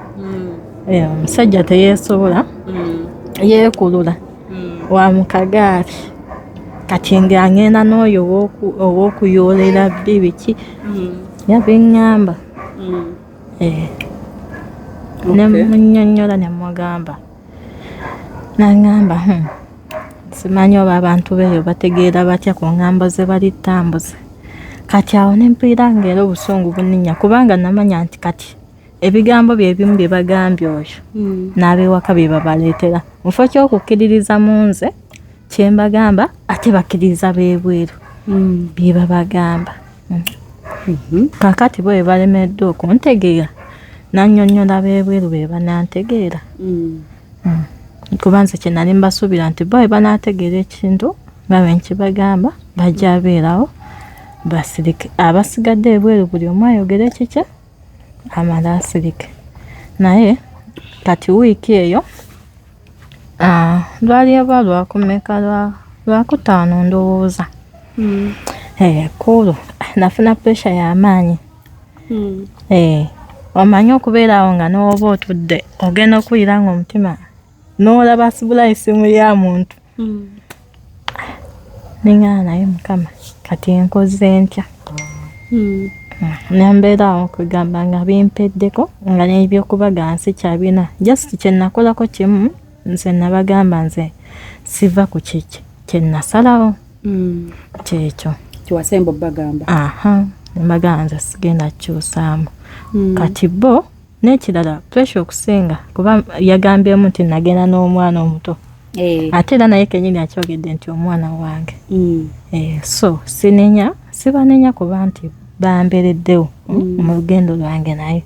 omusajja teyeesobola yeekulula wa mu kagaali kati ng'angenda n'oyo ow'okuyoolera bibiki yabiŋŋamba nemunnyonnyola ne mugamba naŋŋamba simanyi oba abantu beeyo bategeera batya ku ŋŋambo ze bali tambuze kati awo ne mpiira ng'era obusungu bunninnya kubanga namanya nti kati ebigambo bye bimu bye bagambye oyo n'ab'ewaka bye babaleetera mufo ky'okukkiririza mu nze kye mbagamba ate bakkiriza b'ebweru bye babagamba kakati bo bwe balemeddwa okuntegeera nannyonnyola b'ebweru be banantegeera kuba nze kye nali mbasuubira nti bo bwe banaategeera ekintu nga bwe nkibagamba bajja abeerawo basirike abasigadde ebweru buli omu ayogere kikye amala asirike naye kati wiiki eyo lwali aba lwakumeka lwakutaano ndowooza kulu nafuna pesha y'amaanyi omanyi okubeera awo nga n'oba otudde ogenda okuwulira ng'omutima n'olaba asibula essimu ya muntu neŋŋana naye mukama kati enkoze ntya nembeera awo okugamba nga bimpeddeko nga n'ebyokubaga nsi kyabina just kye nakolako kimu nze nabagamba nze siva ku kye nasalawo kyekyo kiwasemba obbagamba nembagamba nze sigenda kukyusaamu kati bo n'ekirala pressure okusinga kuba yagambyemu nti nagenda n'omwana omuto ate era naye kenyini akyogedde nti omwana wange so sibanenya kuba nti bambereddewo mu lugendo lwange naye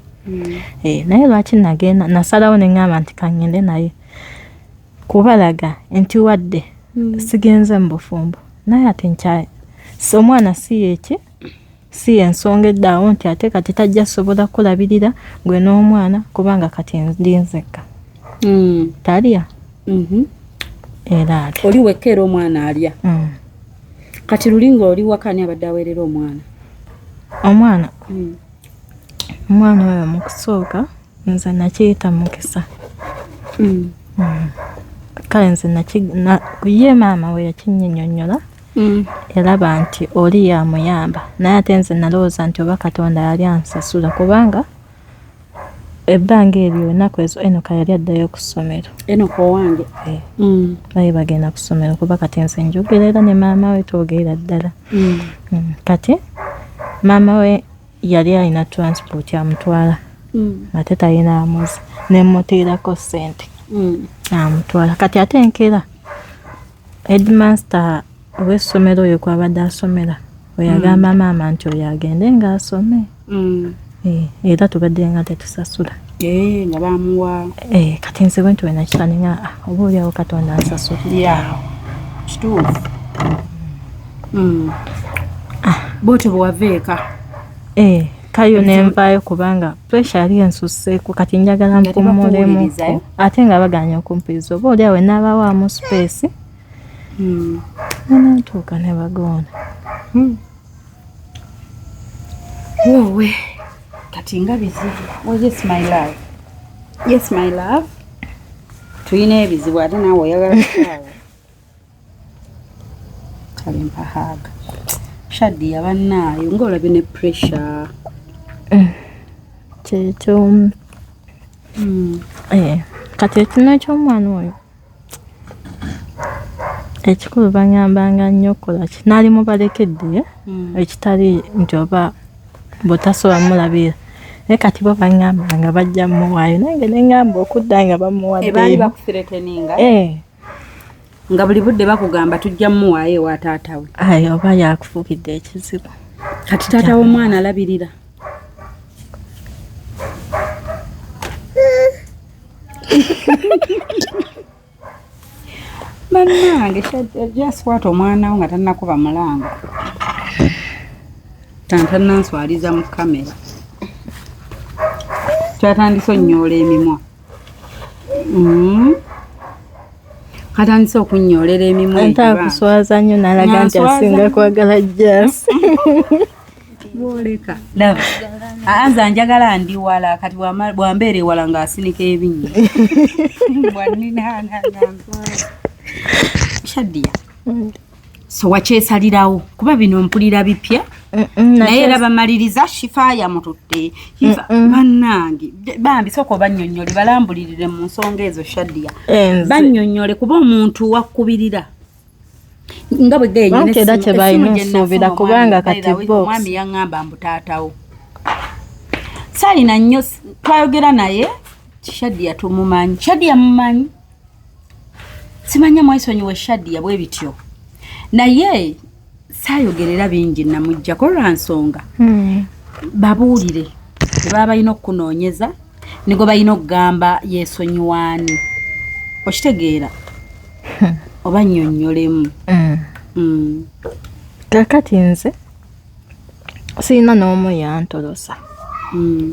naye lwaki nagenda nasalawo neŋŋamba nti kangende naye kubalaga nti wadde sigenze mu bufumbo naye ate nkyaye omwana si ensonga eddaawo nti ate kati tajja sobola kulabirira gwe n'omwana kubanga kati ndi nzekka talya era ati oli wekka era omwana alya kati lulinga oli wakani abadde aweerera omwana oyo mu kusooka nze nakiyita mukisa kale nze ye maama we yakinnyonyola eraba nti oli yamuyamba naye ate nze nalowooza nti oba Katonda yali ansasula kubanga ebbanga eryo ennaku ezo Enoka yali addayo ku ssomero. Enoka owange baali bagenda ku ssomero kuba kati nze njogera era ne maama we twogerera ddala kati maama we yali alina transport amutwala ate talina amuzi nemuteerako ssente amutwala kati ate enkera headmaster ow'essomero oyo kwabadde asomera we yagamba maama nti oyo agende ng'asome era tubadde nga tetusasula nga bamuwa kati nze bwe nti wena kitaninga oba oliawo Katonda ansasula kituufu bwotyo bwewaveeka kayo nenvaayo kubanga pressure yali ensusseeko kati njagala mpumulemu ate nga baganya okumpiriza oba oliawo enaabawaamu space nenatuuka ne bagoona wowe kati nga bizibu yes my love yes my love tulina ebizibu ate naawe oyagala kutwala kale mpahaga Shaddy yabannaayo ng'olabye ne pressure kyekyo kati ekino eky'omwana oyo ekikulu bangambanga nnyo okukolaki naali mubalekedde ekitali nti oba botasobola mulabira naye kati bo bangambanga bajja muwaayo nange neŋŋamba okudda nga bamuwadde baali bakufireteninga nga buli budde bakugamba tujja muwaayo ewa taata we ayi oba yakufuukidde ekizibu kati taata w'omwana alabirira bannange jaswata omwana wo nga tannakuba mulango tantananswaliza mu kamera kyatandise onnyola emimwa katandise okunnyolera emimwa ntaakuswaza nnyo nalaga nti asinga kwagala jasi boleka laba anza njagala ndi wala kati bwambeera ewala ng'asinika ebinnya Shaddy so wakyesalirawo kuba bino mpulira bipya naye era bamaliriza shifaaya mututte bannange bambi sooka obannyonnyole balambulirire mu nsonga ezo Shaddy bannyonnyole kuba omuntu wakkubirira nga bwe genyine kyebalina nsuubira kubanga kati omwami yaŋŋamba mbu taatawo saalina nnyo twayogera naye Shaddy tumumanyi Shaddy amumanyi simanya mwaisonyiwe Shaddy bwe bityo naye saayogerera bingi namuggyako lwa nsonga babuulire tebaba balina okunoonyeza nigo balina okugamba yeesonyiwaani okitegeera oba nnyonnyolemu kakati nze sirina n'omu yantolosa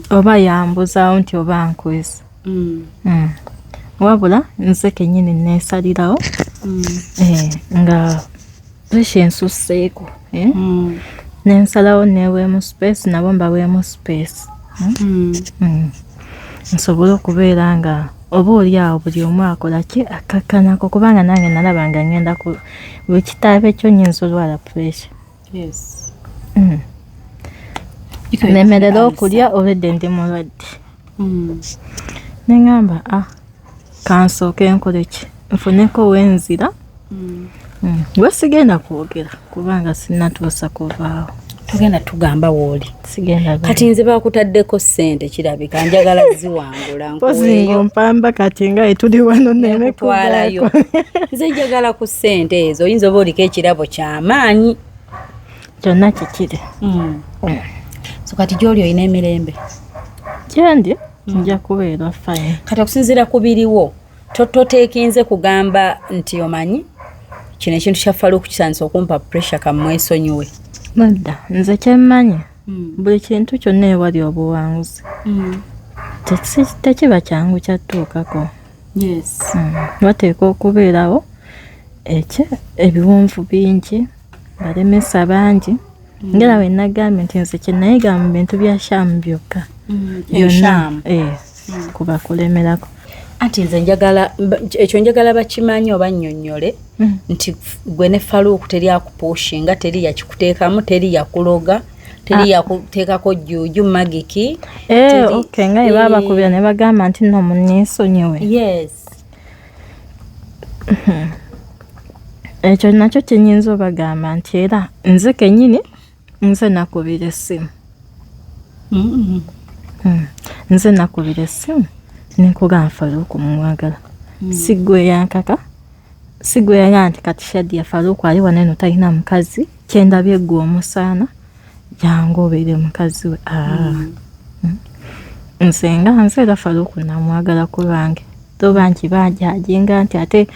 oba yambuzaawo nti oba nkwesa wabula nze kenyini neesalirawo nga pressure ensusseeko nensalawo neweemu space nabo mbaweemu space nsobole okubeera nga oba oliawo buli omu akolaki akakkanako kubanga nange nalaba nga ngenda ku buli kitaabe ekyo nyinza olwala pressure nemerera okulya olwedde ndi mulwadde neŋŋamba kansooke nkoleki nfuneko wenzira gwe sigenda kwogera kubanga sinatuusa kuvaawo tugenda tugamba wooli sigenda kati nze bakutaddeko ssente kirabika njagala ziwangula nkuweeyo mpamba kati nga etuli wano nekutwalayo nze njagala ku ssente ezo oyinza oba oliko ekirabo ky'amaanyi kyonna kikiri so kati gy'oli olina emirembe gyendi nja kubeera fine kati okusinziira ku biriwo toteekinze kugamba nti omanyi kino ekintu kya Faruku kisaanisa okumpa pressure kamwesonyiwe madda nze kyemmanyi buli kintu kyonna ewali obuwanguzi tekiba kyangu kyattuukako bateeka okubeerawo ebiwunvu bingi balemesa bangi ngera bwe nagambye nti nze kyenayiga mu bintu bya Sham byokka byonna kuba kulemerako anti nze ekyo njagala bakimanyi oba nnyonnyole nti gwe ne Faruku teri akupushinga teri yakikuteekamu teri yakuloga teri yakuteekako jjuuju magiki nga eba bakubira ne bagamba nti nno munneesonyiwe ekyo nakyo kyenyinza obagamba nti era nze kennyini nze nakubira essimu nze nakubira essimu nenkugamba Faruku mumwagala sigwe yankaka sigwe yanga nti kati Shadia Faruku ali wano eno talina mukazi kyendabye gwe omusaana jangu obeere mukazi we nze era Faruku namwagala ku lwange toba nti bajajinga nti ate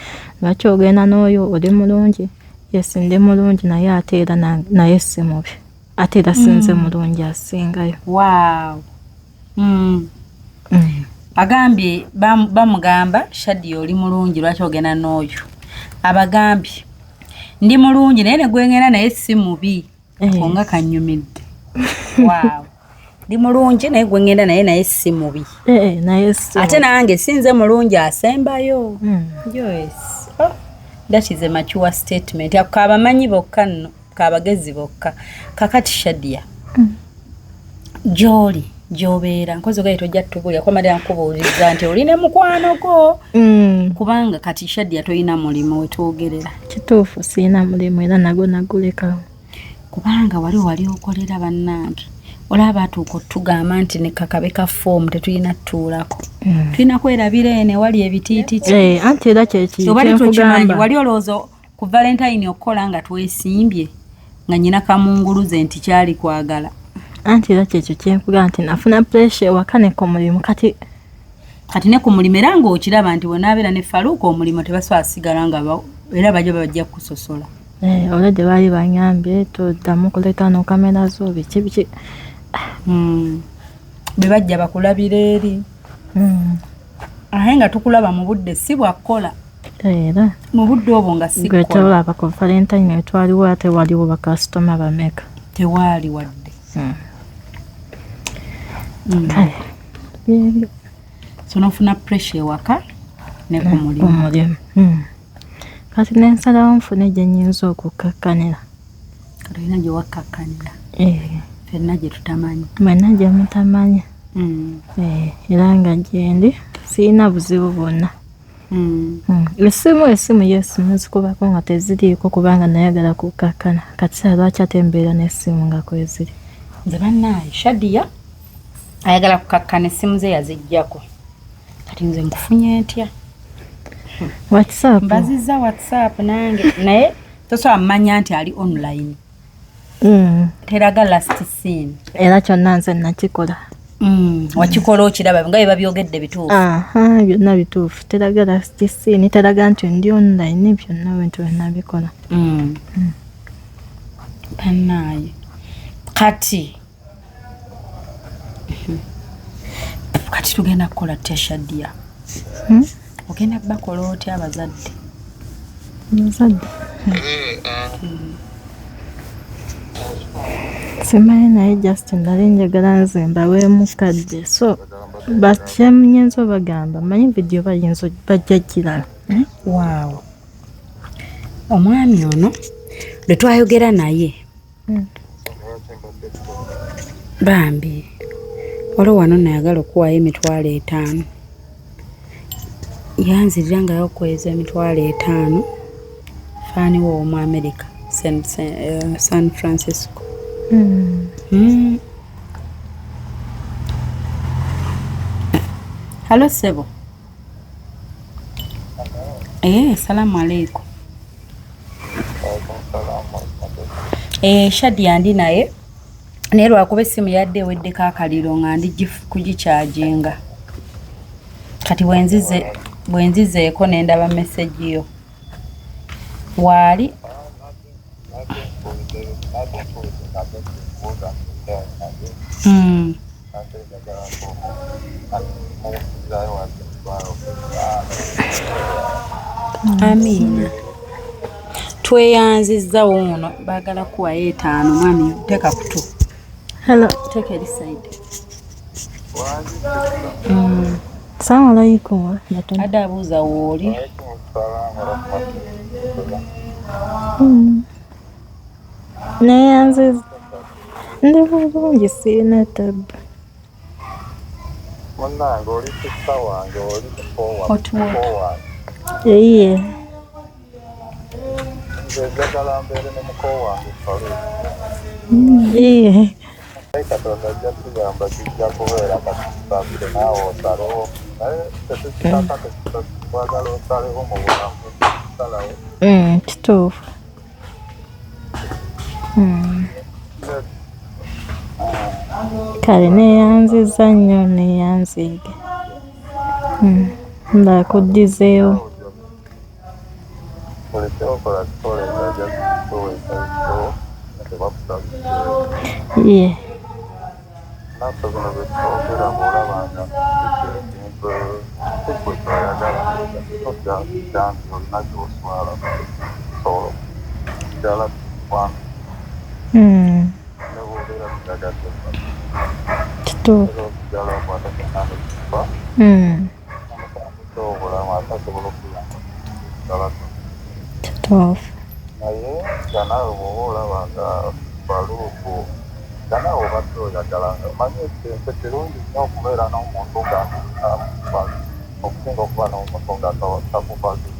lwaki ogenda n'oyo oli mulungi yesi ndi mulungi naye ate era naye si mubi ate era sinze mulungi asingayo agambye bamugamba Shadia oli mulungi lwaki ogenda n'oyo abagambye ndi mulungi naye negwengenda naye si mubi onga kanyumidde ndi mulungi naye gwengenda naye si mubi ate nange sinze mulungi asembayo that is a mature statement akabamanyi bokka nno kabagezi bokka kakati Shadia gy'oli gy'obeera nkozi ogaye tojja tubulya kwamadde nkubuuliza nti olina mukwano gwo kubanga kati Shadia toyina mulimu wetwogerera kituufu siina mulimu era nagwo nagulekawo kubanga wali okolera bannange olaba atuuka otugamba nti ne kakabe ka foomu tetulina tutuulako tulina kwerabira ene wali ebitiititi anti era kyekikugamba wali olowooza ku Valentine okukola nga twesimbye nga nyina kamunguluze nti kyali kwagala anti era kyekyo kyenkugamba nti nafuna pressure ewaka ne ku mulimu kati ne ku mulimu era ng'okiraba nti bw'onaabeera ne Faruku omulimu tebasobola sigala nga era bajja kusosola olwedde baali banyambye toddamu kuleeta no kamera zo biki bwe bajja bakulabira eri aye nga tukulaba mu budde si bwakkola era mu budde obwo nga si gwe tolaba ku Valentine etwaliwo ate waliwo bakasitoma bameka tewaali wadde so nofuna pressure ewaka ne ku mulimu kati nensalawo nfune gye nnyinza okukakkanira kati olina gye wakkakkanira fenna gye tutamanyi mwenna gye mutamanyi era nga gyendi sirina buzibu bwonna esimu yesimu zikubako nga teziriiko kubanga nayagala kukakkana kati saa lwaki ate mbeera n'essimu nga kweziri nze bannaaye Shadia ayagala kukakkana essimu ze yaziggyako kati nze nkufunye ntya WhatsApp mbazizza WhatsApp nange naye tosobola mmanya nti ali online teraga last scene era kyonna nze nakikola wakikola okiraba nga bye babyogedde bituufu byonna bituufu teraga last scene teraga nti ndi online byonna bintu byenabikola bannaaye kati tugenda kukola tutya Shadia ogenda bakola otya abazadde simanyi naye Justin nali njagala nze mbaweemu kadde so bakyemunyenza obagamba manyi vidiyo bajja kirala waawo omwami ono lwe twayogera naye bambi waliwo wano nayagala okuwaayo $50,000 yanzirira nga yokweza $50,000 faaniwo omu America San Francisco Halo Sebo. Salamu alaikum. Shadi andi naye naye lwakuba essimu yadde eweddeko akaliro nga ndi kugikyajinga kati bwenzizeeko ne ndaba meseji yo waali Amina. Tweyanzizza wono baagala kuwayo 5 mwami teka kutu. Hello. Take it side. Assalamu alaikum. Adabuuza wooli. Neyanziza. Ndi bulungi sirina tabbu. Munange oli sista wange oli Otuwa. Iye. nze njagala mbeere ne muko wange Faru. Iye. Katonda ajja kutuyamba kijja kubeera katusabire naawe osalewo naye tetukitaka twagala osalewo mu bulamu salawo. Kituufu. Kale neyanziza nnyo neyanziige. Ndakuddizeewo. Buli kyokola kikole ng'ajja kutuweesa tebakusabire. Iye. Naffe bino bye twogera bw'olabanga ekintu ekigwe kyoyagala tokyanti olina gy'oswala so jala kwana ne bw'obeera kujagadde Kituufu. okujala okwata kenana ekifa obulamu atasobola okuyamba Kituufu. naye nga naawe bw'oba olabanga baluufu nga naawe obadde oyagalanga manye ekintu kirungi nnyo okubeera n'omuntu nga okusinga okuba n'omuntu nga takuvagire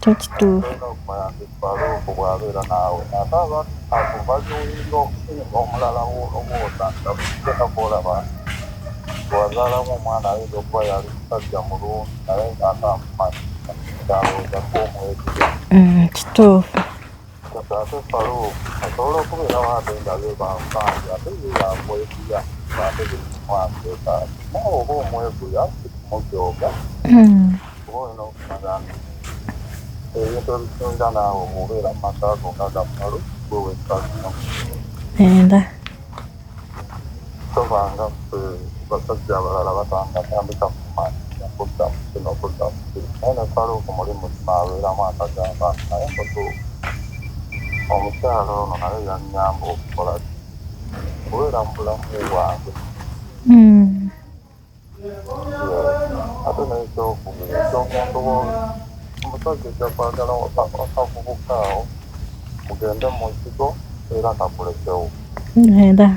Kyo kituufu. olina okumanya nti baluufu bw'abeera naawe ate aba akuvagiwinga okusinga omulala olowooza nga kugenda kwolaba bwazaalamu omwana ayinza okuba yali musajja mulungi naye ng'atamumanyi kyalowooza kuomwegire Kituufu. ate Faruku asobola okubeerawo ate nga be bansanje ate ye yamweguya ate bimwanteeka nawe oba omweguya kikumujooga kuba olina okumanya nti ebintu ebisinga naawe omubeera mu masaago nga ga Faruku gwe wekkalino Enda. tobanga ffe basajja abalala batandika kumanyi okudda mu kino okudda mu kino naye ne Faruku muli mutima abeeramu akagamba naye mutuufu omukyalo ono naye yannyamba okukola kubeera mu bulamu bwange ate n'ekyokubiri ekyomuntu omusajja ejja kwagala akavubukaawo mugende mu kigo era nakulekewo Enda.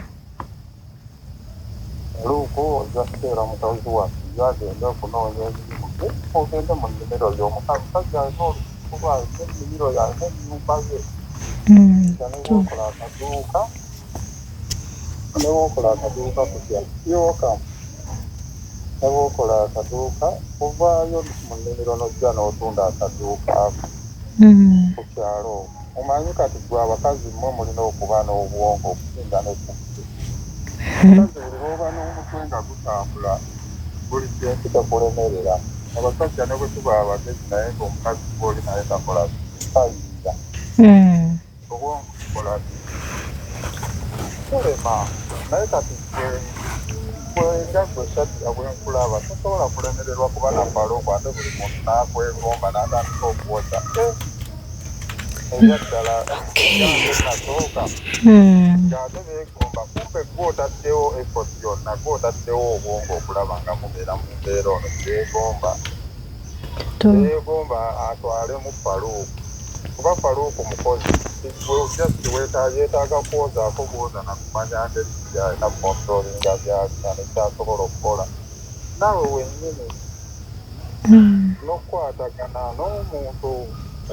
luuku ojja kuteera mukazi waffe yagende okunoonya emirimu gye ogende mu nnimiro y'omusajja alina olukuba alina ennimiro yalina ennyumba ye newokola akaduuka kutya yokamu newokola akaduuka ovaayo mu nnimiro nojja n'otunda akaduuka ku kyalo omanyi kati gwe abakazi mmwe mulina okuba n'obwongo okusinga nekkutte omukazi buli lwoba n'omutwe nga gutambula buli kintu takulemerera abasajja ne bwe tuba abagezi naye ng'omukazi gw'oli naye takola tayiga obwongo bukola kulema naye kati bwenga gwe Shadya bwenkulaba tosobola kulemererwa kuba nafaluuku ate buli muntu n'akwegomba n'atandika okuwoza eyaddala nasooka ng'ate beegomba kumbe gw'otaddewo effort yonna gw'otaddewo obwongo okulaba nga mubeera mu mbeera ono beegomba atwalemu Faluuku kuba Faluuku mukozi just yeetaaga kwozaako gwoza nakumanya ngeri gyalina kukontrolinga byalina nekyasobola okukola naawe wennyini n'okukwatagana n'omuntu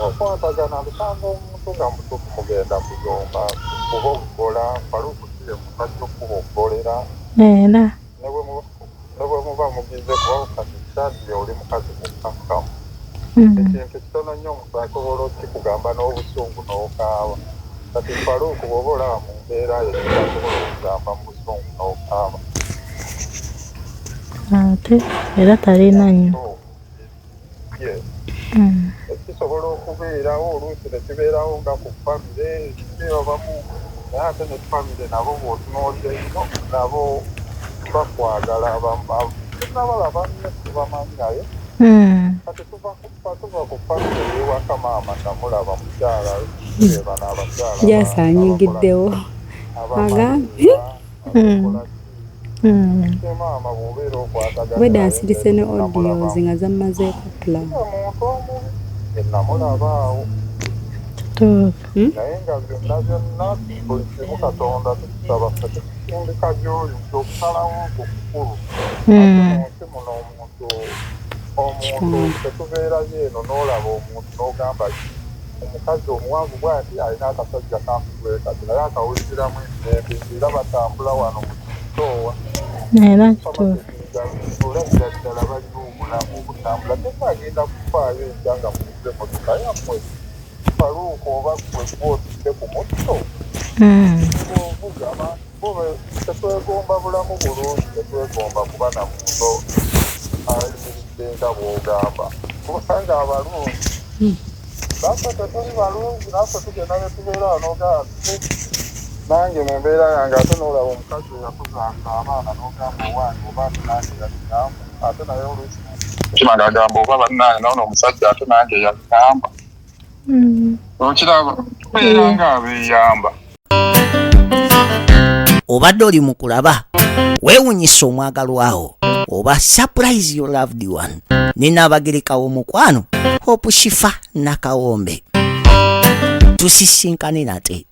okwatagana lusanga omuntu nga mutuufu mugenda kuyomba kuba okukola palukutire mukadde okuba okukolera era ne bwe muba mugize kuba kati kyadde oli mukazi mukakkamu ekintu kitono nnyo omuntu asobola okikugamba n'obusungu n'okaaba kati paluuku bw'oba olaba mu mbeera yeasobola okugamba mu busungu n'okaaba ate era talina nnyo ekisobola okubeerawo oluusi ne kibeerawo nga ku famire kibabamu naye ate ne famire nabo bw'otunoolira ennyo nabo bakwagala nabalaba nnyo tubamanyi naye kati tuva ku famire ey'ewaka maama namulaba mukyala eba n'abakyala Jasaanyigiddewo agambye maama bw'obeera okwatagana bwedda nsirise ne audios nga zammazeeko plan omuntu omubi enamulaba awo naye nga byonna buli kimu katonda tukusaba tekitindika gy'oli nti okusalawo okwo kukulu ate munsi muno omuntu tetubeerayo eno n'olaba omuntu n'ogamba omukazi omuwanvu bwati alina akasajja kamukwekati naye akawuliziramu emirembe era batambula wano mu kitoowa era kituufu olabira ddala balina obulamu obutambula tekagenda kufaayo enja nga muze motoka yammwe paluuku oba kwekuba otudde ku mutto tetwegomba bulamu bulungi tetwegomba kuba na muntu ayimiridde nga bw'ogamba kubanga abalungi naffe tetuli balungi naffe tugenda ne tubeera n'ogamba nange mu mbeera yange ate n'olaba omukazi eyakuzanga abaana n'ogamba owange oba ate nange yakigamba ate naye oluusi kima ng'agamba oba bannange nawono omusajja ate nange yakigamba okiraba tubeera nga abeeyamba obadde oli mu kulaba weewunyisa omwagalwawo oba surprise your loved one ninaabagerekawo mukwano Hope Shifa Nakawombe tusisinkane nate